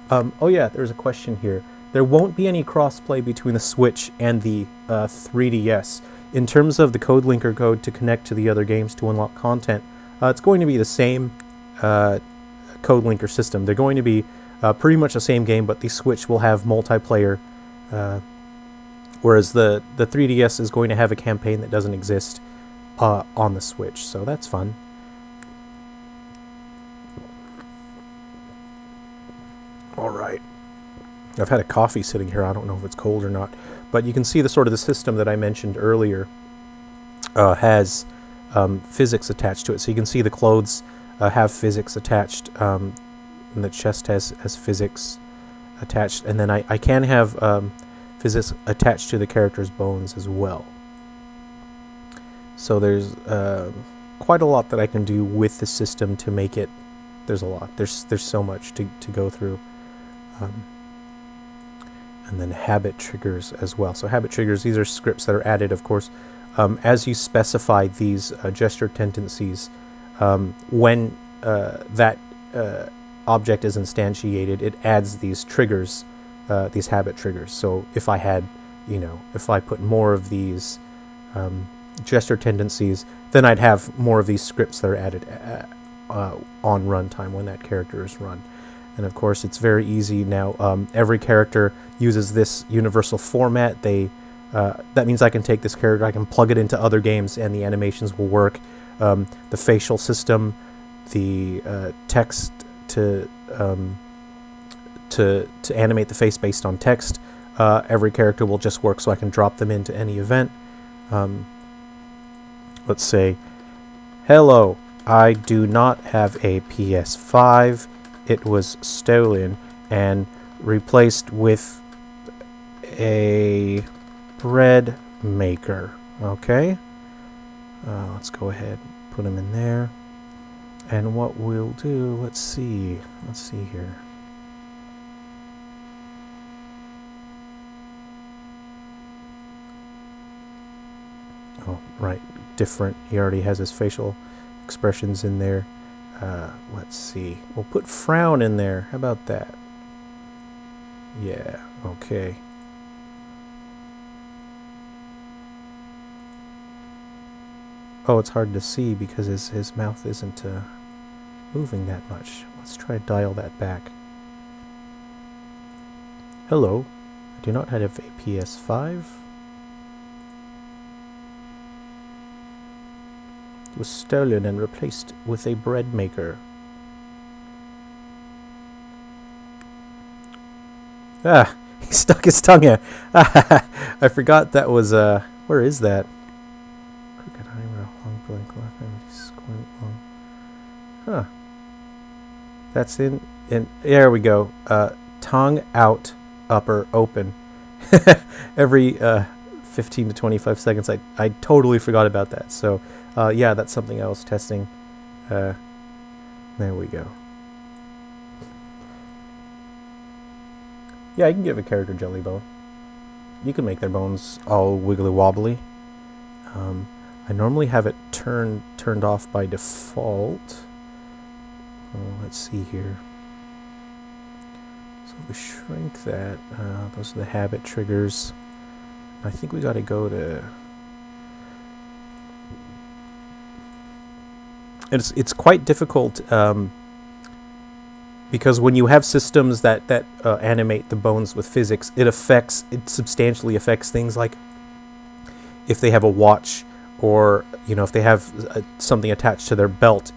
Oh yeah, there's a question here. There won't be any crossplay between the Switch and the 3DS. In terms of the code linker code to connect to the other games to unlock content, it's going to be the same code linker system. They're going to be pretty much the same game, but the Switch will have multiplayer, whereas the 3DS is going to have a campaign that doesn't exist on the Switch, so that's fun. Alright. I've had a coffee sitting here. I don't know if it's cold or not. But you can see the sort of the system that I mentioned earlier has physics attached to it. So you can see the clothes have physics attached, and the chest has physics attached. And then I can have physics attached to the character's bones as well. So there's quite a lot that I can do with the system to make it. There's a lot. There's so much to go through. And then habit triggers as well. So habit triggers, these are scripts that are added, of course, as you specify these gesture tendencies. When that object is instantiated, it adds these triggers, these habit triggers. So if I had, if I put more of these gesture tendencies, then I'd have more of these scripts that are added on runtime when that character is run. And of course, it's very easy now. Every character uses this universal format. That means I can take this character, I can plug it into other games, and the animations will work. The facial system, the text to animate the face based on text. Every character will just work, so I can drop them into any event. Let's say, hello, I do not have a PS5. It was stolen and replaced with a bread maker. Okay, let's go ahead, put them in there. And what we'll do, let's see here. Oh, right, different. He already has his facial expressions in there. Let's see. We'll put frown in there. How about that? Yeah, okay. Oh, it's hard to see because his mouth isn't moving that much. Let's try to dial that back. Hello. I do not have a PS5. Was stolen and replaced with a bread maker. Ah, he stuck his tongue in. I forgot that was, where is that? Crooked eyebrow, long blank left, squint long. Huh. That's in, there we go. Tongue out, upper open. Every, 15 to 25 seconds. I totally forgot about that. So, yeah, that's something I was testing. There we go. Yeah, you can give a character jelly bone. You can make their bones all wiggly wobbly. I normally have it turned off by default. Let's see here. So if we shrink that, those are the habit triggers. I think we got to go to. It's quite difficult because when you have systems that animate the bones with physics, it substantially affects things like if they have a watch or if they have something attached to their belt,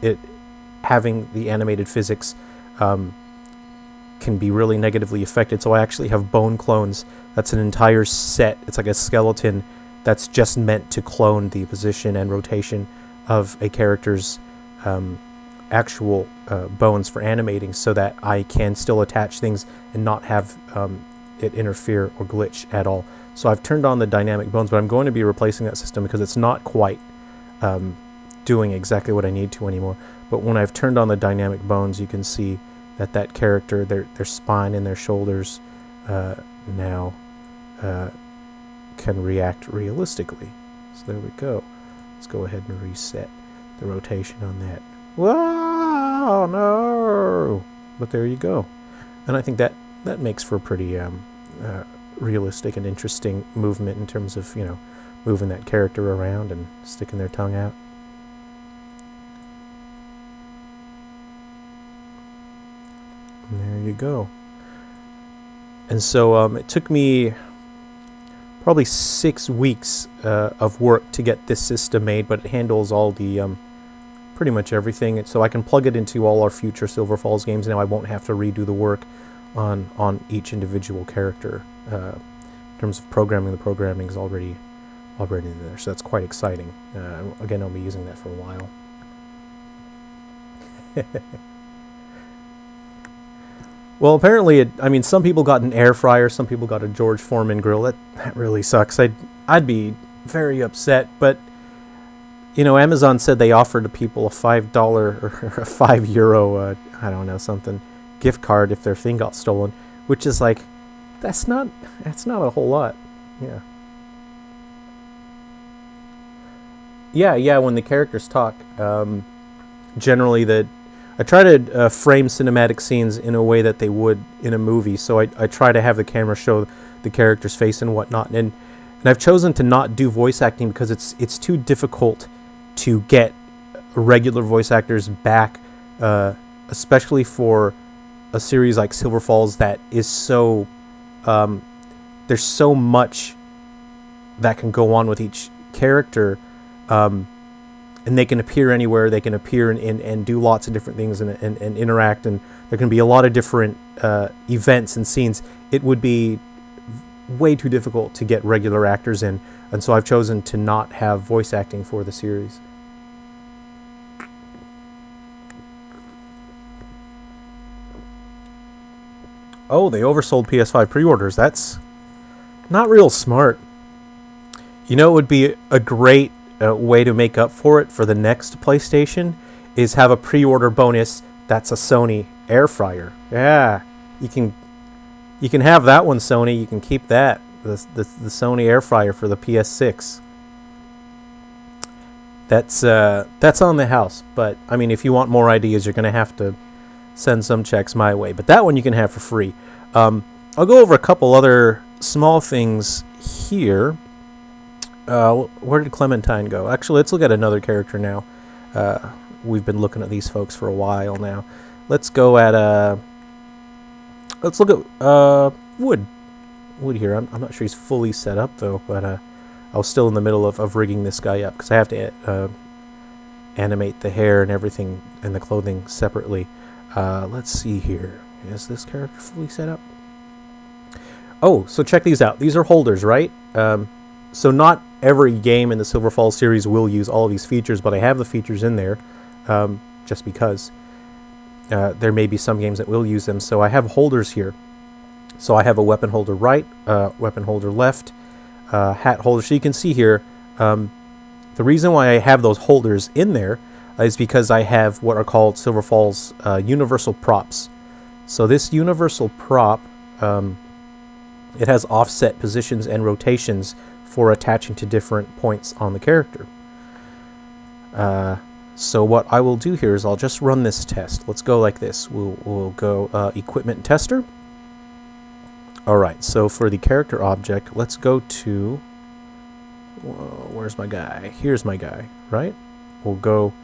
having the animated physics can be really negatively affected. So I actually have bone clones. That's an entire set. It's like a skeleton that's just meant to clone the position and rotation of a character's actual bones for animating, so that I can still attach things and not have it interfere or glitch at all. So I've turned on the dynamic bones, but I'm going to be replacing that system because it's not quite doing exactly what I need to anymore. But when I've turned on the dynamic bones, you can see that that character, their spine and their shoulders now can react realistically. So there we go. Let's go ahead and reset the rotation on that. Whoa, no! But there you go. And I think that makes for a pretty realistic and interesting movement in terms of, you know, moving that character around and sticking their tongue out. And there you go. And so it took me probably 6 weeks of work to get this system made, but it handles all the pretty much everything. So I can plug it into all our future Silver Falls games now. I won't have to redo the work on each individual character. In terms of programming, the programming is already there, so that's quite exciting. Again, I'll be using that for a while. Well, apparently, I mean, some people got an air fryer, some people got a George Foreman grill. That really sucks. I'd be very upset, but you know, Amazon said they offered to people a $5 or a €5, I don't know, something gift card if their thing got stolen, which is like, that's not a whole lot. Yeah, when the characters talk, generally I try to frame cinematic scenes in a way that they would in a movie, so I try to have the camera show the character's face and whatnot, and I've chosen to not do voice acting because it's too difficult to get regular voice actors back, especially for a series like Silver Falls that is so there's so much that can go on with each character, and they can appear anywhere. They can appear and do lots of different things and interact, and there can be a lot of different events and scenes. It would be way too difficult to get regular actors in, and so I've chosen to not have voice acting for the series. Oh, they oversold PS5 pre-orders. That's not real smart. You know, it would be a great way to make up for it for the next PlayStation is have a pre-order bonus that's a Sony air fryer. Yeah, you can have that one, Sony. You can keep that, the Sony air fryer for the PS6. That's on the house. But I mean, if you want more ideas, you're gonna have to send some checks my way. But that one you can have for free. I'll go over a couple other small things here. Where did Clementine go? Actually, let's look at another character now. We've been looking at these folks for a while now. Let's go at let's look at Wood. Wood here. I'm not sure he's fully set up though, but I was still in the middle of rigging this guy up because I have to animate the hair and everything and the clothing separately. Let's see here. Is this character fully set up? Oh, so check these out. These are holders, right? So not every game in the Silver Falls series will use all of these features, but I have the features in there just because there may be some games that will use them. So I have holders here. So I have a weapon holder right, weapon holder left, hat holder. So you can see here, the reason why I have those holders in there is because I have what are called Silver Falls universal props. So this universal prop, it has offset positions and rotations for attaching to different points on the character. So what I will do here is I'll just run this test. Let's go like this. We'll go equipment tester. Alright, so for the character object, let's go to... where's my guy? Here's my guy, right? We'll go...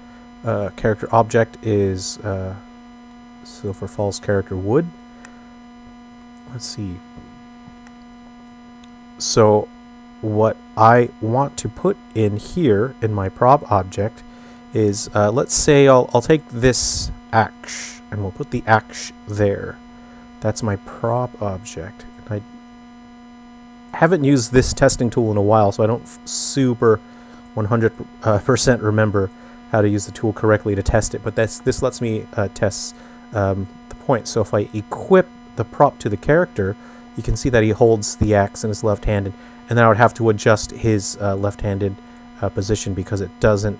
character object is Silver Falls character Wood. Let's see. So what I want to put in here in my prop object is, let's say I'll take this axe and we'll put the axe there. That's my prop object. And I haven't used this testing tool in a while, so I don't super 100% remember use the tool correctly to test it, but this lets me test the point. So if I equip the prop to the character, you can see that he holds the axe in his left-handed, and then I would have to adjust his left-handed position because it doesn't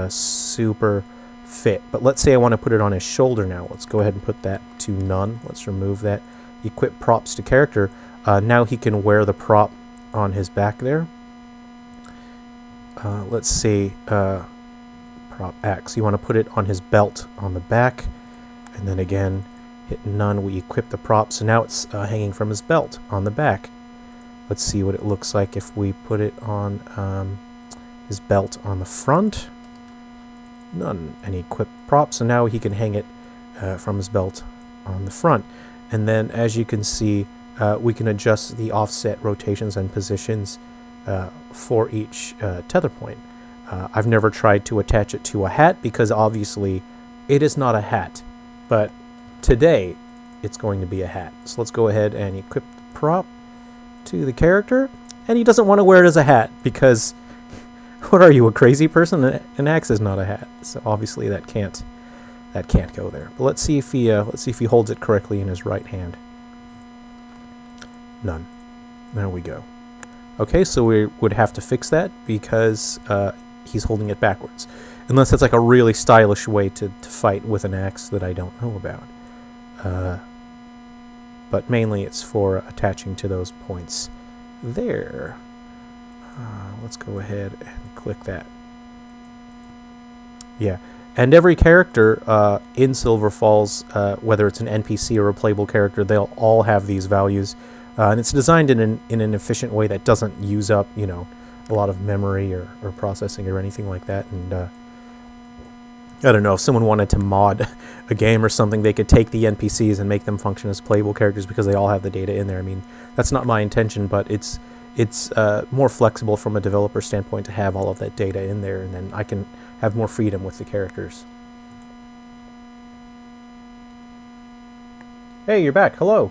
super fit. But let's say I want to put it on his shoulder now. Let's go ahead and put that to none. Let's remove that. Equip props to character. Now he can wear the prop on his back there. Let's say prop axe. You want to put it on his belt on the back, and then again hit none. We equip the prop, so now it's hanging from his belt on the back. Let's see what it looks like if we put it on his belt on the front. None. And equip prop, so now he can hang it from his belt on the front. And then, as you can see, we can adjust the offset rotations and positions for each tether point. I've never tried to attach it to a hat because obviously it is not a hat, but today it's going to be a hat. So let's go ahead and equip the prop to the character, and he doesn't want to wear it as a hat because what are you, a crazy person? An axe is not a hat, so obviously that can't go there. But let's see if he holds it correctly in his right hand. None. There we go. Okay, so we would have to fix that because he's holding it backwards. Unless that's like a really stylish way to fight with an axe that I don't know about. But mainly it's for attaching to those points there. Let's go ahead and click that. Yeah, and every character in Silver Falls, whether it's an NPC or a playable character, they'll all have these values. And it's designed in an efficient way that doesn't use up, a lot of memory or processing or anything like that. And I don't know, if someone wanted to mod a game or something, they could take the NPCs and make them function as playable characters because they all have the data in there. I mean, that's not my intention, but it's more flexible from a developer standpoint to have all of that data in there, and then I can have more freedom with the characters. Hey, you're back. Hello.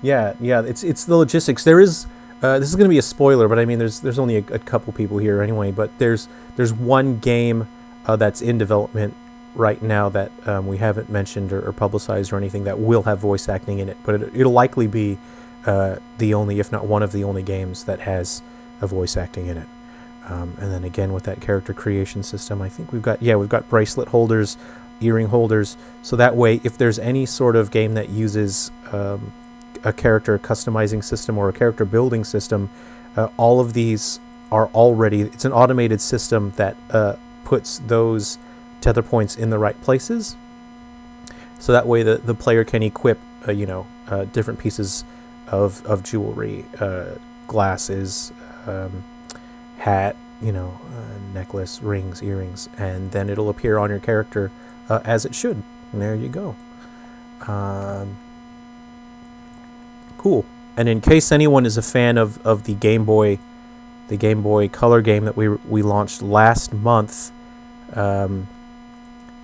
Yeah, it's the logistics. There is this is going to be a spoiler, but I mean, there's only a couple people here anyway. But there's one game that's in development right now that we haven't mentioned or publicized or anything that will have voice acting in it. But it'll likely be the only, if not one of the only games that has a voice acting in it. And then again with that character creation system, I think we've got bracelet holders, earring holders. So that way, if there's any sort of game that uses a character customizing system or a character building system, all of these are already, it's an automated system that puts those tether points in the right places, so that way the player can equip different pieces of jewelry, glasses, hat, necklace, rings, earrings, and then it'll appear on your character as it should. And there you go. Cool. And in case anyone is a fan of the Game Boy Color game that we launched last month,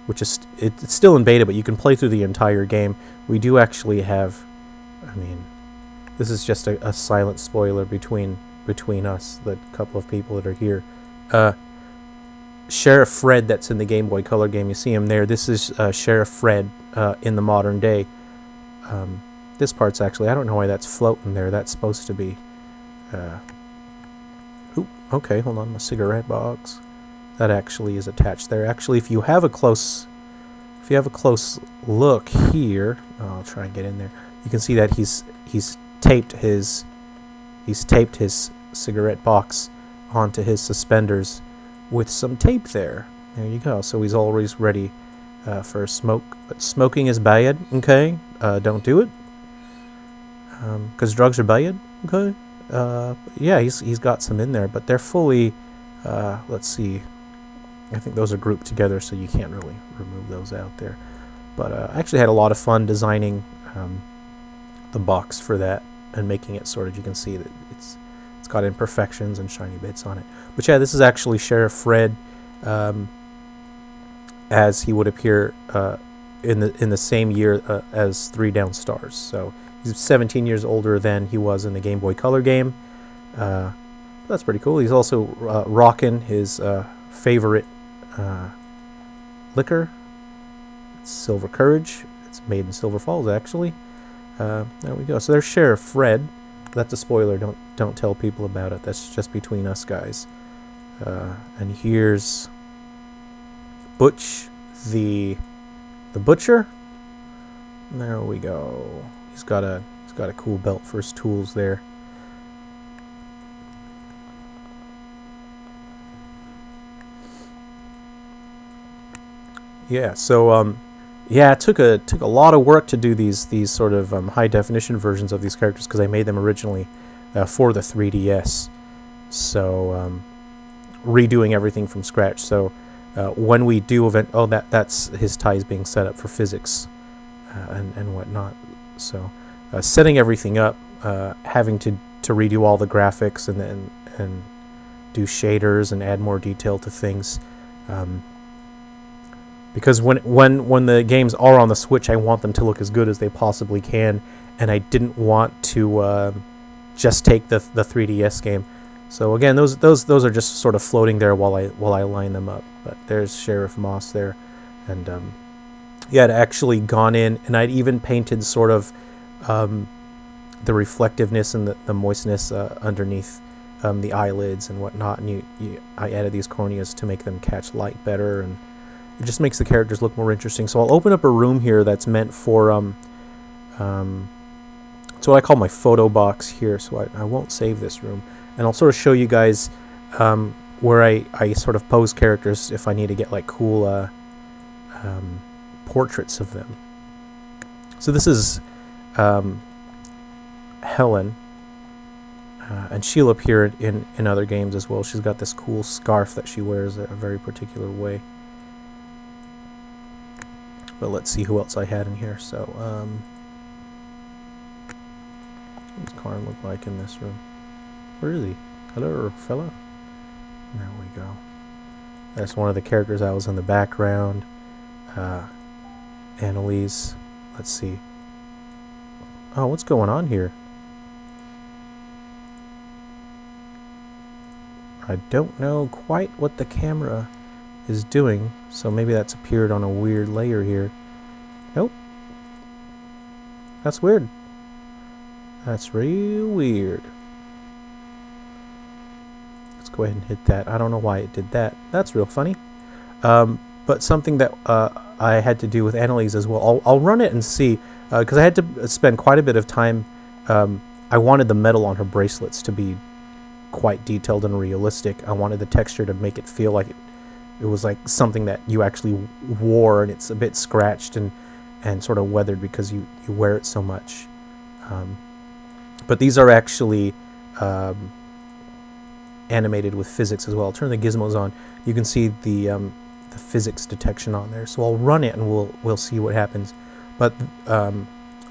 which is it's still in beta, but you can play through the entire game. We do actually have, I mean, this is just a silent spoiler between us, the couple of people that are here. Sheriff Fred, that's in the Game Boy Color game, you see him there. This is Sheriff Fred in the modern day. This part's actually, I don't know why that's floating there. That's supposed to be... okay, hold on, my cigarette box. That actually is attached there. Actually, if you have a close look here, I'll try and get in there. You can see that he's taped his cigarette box onto his suspenders with some tape there. There you go. So he's always ready for a smoke. But smoking is bad. Okay, don't do it. Because drugs are bad. Okay. Yeah, he's got some in there, but they're fully. Let's see. I think those are grouped together, so you can't really remove those out there. But I actually had a lot of fun designing the box for that and making it sort of. You can see that it's got imperfections and shiny bits on it. But yeah, this is actually Sheriff Fred, as he would appear in the same year as 3 Down Stars. So he's 17 years older than he was in the Game Boy Color game. That's pretty cool. He's also rocking his favorite liquor. It's Silver Courage. It's made in Silver Falls, actually. There we go. So there's Sheriff Fred. That's a spoiler. Don't tell people about it. That's just between us guys. And here's Butch, the butcher. There we go. He's got a cool belt for his tools there. Yeah. So yeah, it took a lot of work to do these sort of high definition versions of these characters because I made them originally for the 3DS. So redoing everything from scratch. So when we do that's his ties being set up for physics and whatnot. So setting everything up, having to redo all the graphics and do shaders and add more detail to things. Because when the games are on the Switch, I want them to look as good as they possibly can, and I didn't want to just take the 3DS game. So again, those are just sort of floating there while I line them up. But there's Sheriff Moss there, and yeah, I'd actually gone in and I'd even painted sort of the reflectiveness and the moistness underneath the eyelids and whatnot, and I added these corneas to make them catch light better, and it just makes the characters look more interesting. So I'll open up a room here that's meant for it's what I call my photo box here. So I won't save this room, and I'll sort of show you guys where I sort of pose characters if I need to get like cool portraits of them. So this is Helen, and she'll appear in other games as well. She's got this cool scarf that she wears a very particular way. But let's see who else I had in here. So, what does Karn look like in this room? Where is he? Hello, fella. There we go. That's one of the characters that was in the background. Annalise. Let's see. Oh, what's going on here? I don't know quite what the camera is doing, so maybe that's appeared on a weird layer here. Nope. That's weird. That's real weird. Let's go ahead and hit that. I don't know why it did that. That's real funny. But something that I had to do with Annalise as well. I'll run it and see, because I had to spend quite a bit of time. I wanted the metal on her bracelets to be quite detailed and realistic. I wanted the texture to make it feel like it was like something that you actually wore, and it's a bit scratched and sort of weathered because you wear it so much. But these are actually animated with physics as well. I'll turn the gizmos on. You can see the physics detection on there. So I'll run it and we'll see what happens. But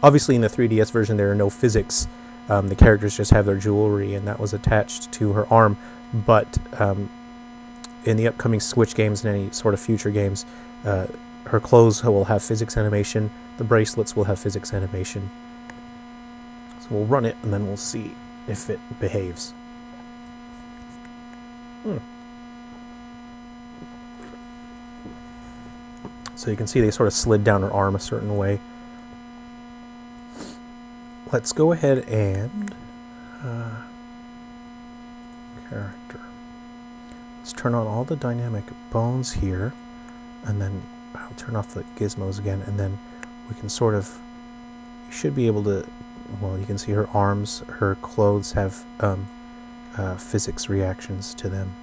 obviously in the 3DS version there are no physics. The characters just have their jewelry, and that was attached to her arm. But in the upcoming Switch games and any sort of future games, her clothes will have physics animation. The bracelets will have physics animation. So we'll run it, and then we'll see if it behaves. So you can see they sort of slid down her arm a certain way. Let's go ahead and character. Let's turn on all the dynamic bones here, and then I'll turn off the gizmos again, and then we can sort of, you should be able to, well, you can see her arms, her clothes have physics reactions to them.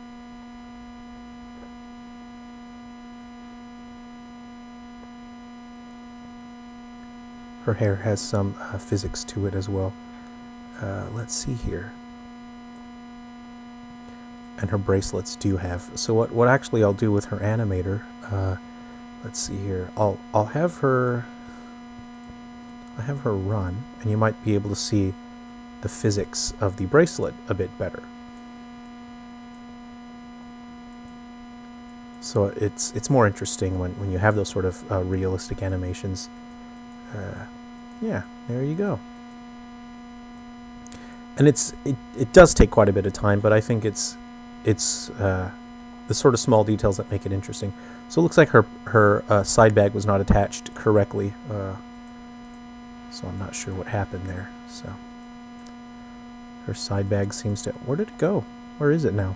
Her hair has some physics to it as well. Let's see here. And her bracelets do have. So what actually I'll do with her animator, let's see here. I'll have her run, and you might be able to see the physics of the bracelet a bit better. So it's more interesting when you have those sort of realistic animations. Yeah, there you go. and it does take quite a bit of time, but I think it's the sort of small details that make it interesting. So it looks like her side bag was not attached correctly, so I'm not sure what happened there. So her side bag seems to... Where did it go? Where is it now?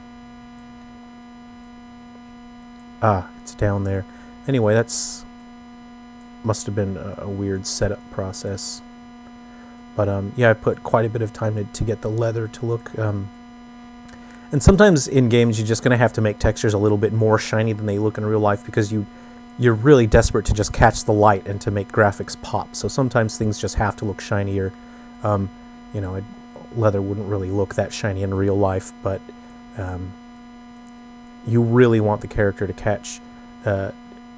Ah, it's down there. Anyway, that's... must have been a weird setup process. But yeah, I put quite a bit of time to get the leather to look... and sometimes in games you're just going to have to make textures a little bit more shiny than they look in real life, because you're really desperate to just catch the light and to make graphics pop. So sometimes things just have to look shinier. You know, leather wouldn't really look that shiny in real life, but you really want the character to catch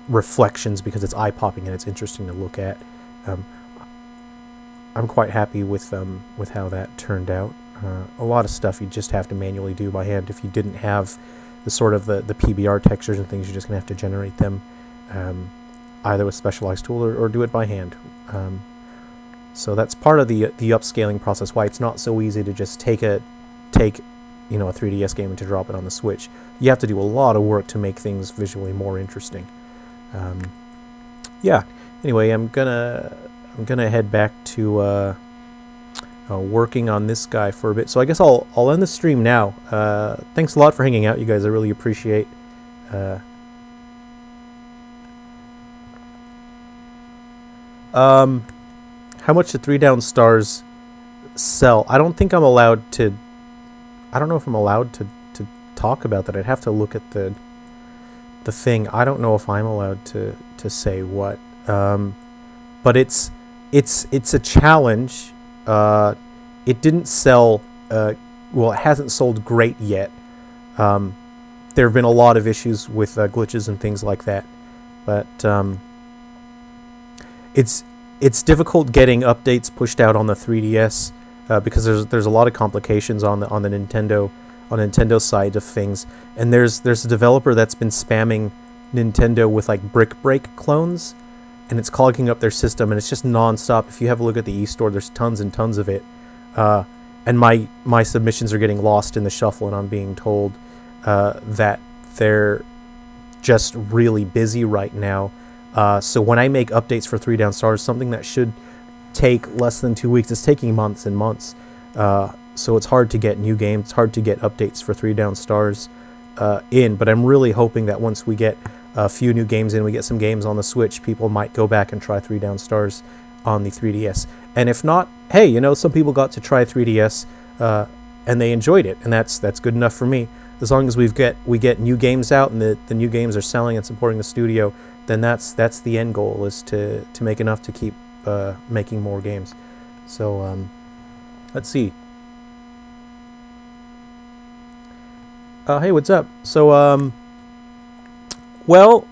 reflections because it's eye-popping and it's interesting to look at. I'm quite happy with how that turned out. A lot of stuff you just have to manually do by hand. If you didn't have the sort of the PBR textures and things, you're just going to have to generate them either with specialized tool or do it by hand. So that's part of the upscaling process, why it's not so easy to just take a 3DS game and to drop it on the Switch. You have to do a lot of work to make things visually more interesting. Yeah. Anyway, I'm gonna head back to working on this guy for a bit. So I guess I'll end the stream now. Thanks a lot for hanging out, you guys. I really appreciate. How much the 3 down stars sell? I don't think I'm allowed to. I don't know if I'm allowed to talk about that. I'd have to look at the thing. I don't know if I'm allowed to say what. But it's a challenge. It didn't sell. Well, it hasn't sold great yet. There have been a lot of issues with glitches and things like that. But it's difficult getting updates pushed out on the 3DS because there's a lot of complications on the Nintendo side of things, and there's a developer that's been spamming Nintendo with like Brick Break clones, and it's clogging up their system, and it's just non-stop. If you have a look at the eStore, there's tons and tons of it, and my submissions are getting lost in the shuffle, and I'm being told that they're just really busy right now. So when I make updates for 3 down stars, something that should take less than 2 weeks, it's taking months and months. So it's hard to get new games, it's hard to get updates for 3 down stars in, but I'm really hoping that once we get a few new games in, we get some games on the Switch, people might go back and try 3 down stars on the 3DS. And if not, hey, you know, some people got to try 3DS and they enjoyed it, and that's good enough for me. As long as we get new games out and the new games are selling and supporting the studio, then that's the end goal, is to make enough to keep making more games. So let's see. Hey, what's up? So well,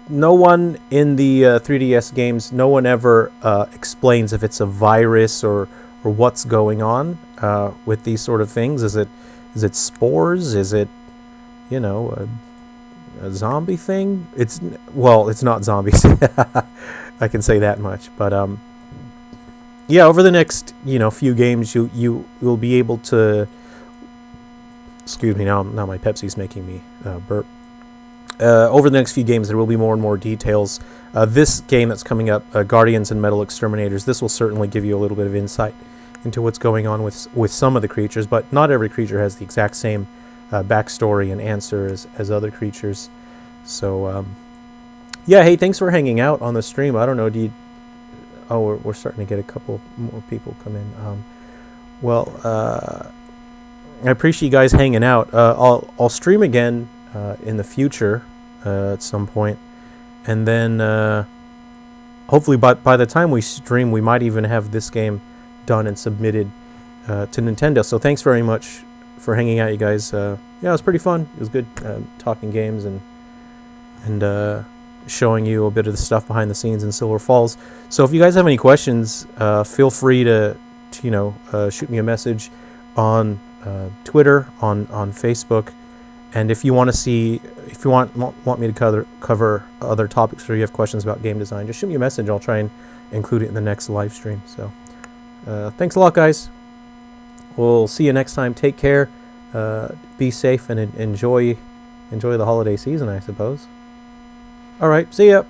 no one in the 3DS games, no one ever explains if it's a virus or what's going on with these sort of things. Is it spores? Is it, you know, a zombie thing? It's not zombies. I can say that much. But yeah, over the next few games, you'll be able to. Excuse me, now my Pepsi's making me burp. Over the next few games, there will be more and more details. This game that's coming up, Guardians and Metal Exterminators, this will certainly give you a little bit of insight into what's going on with some of the creatures, but not every creature has the exact same backstory and answer as other creatures. So, yeah, hey, thanks for hanging out on the stream. I don't know, we're starting to get a couple more people come in. I appreciate you guys hanging out. I'll stream again in the future at some point, and then hopefully by the time we stream, we might even have this game done and submitted to Nintendo. So thanks very much for hanging out, you guys. Yeah, it was pretty fun. It was good talking games and showing you a bit of the stuff behind the scenes in Silver Falls. So if you guys have any questions, feel free to shoot me a message on Twitter, on Facebook, and if you want me to cover other topics, or you have questions about game design, just shoot me a message. I'll try and include it in the next live stream. So thanks a lot, guys. we'll see you next time. Take care. Be safe and enjoy the holiday season, I suppose. All right, see ya.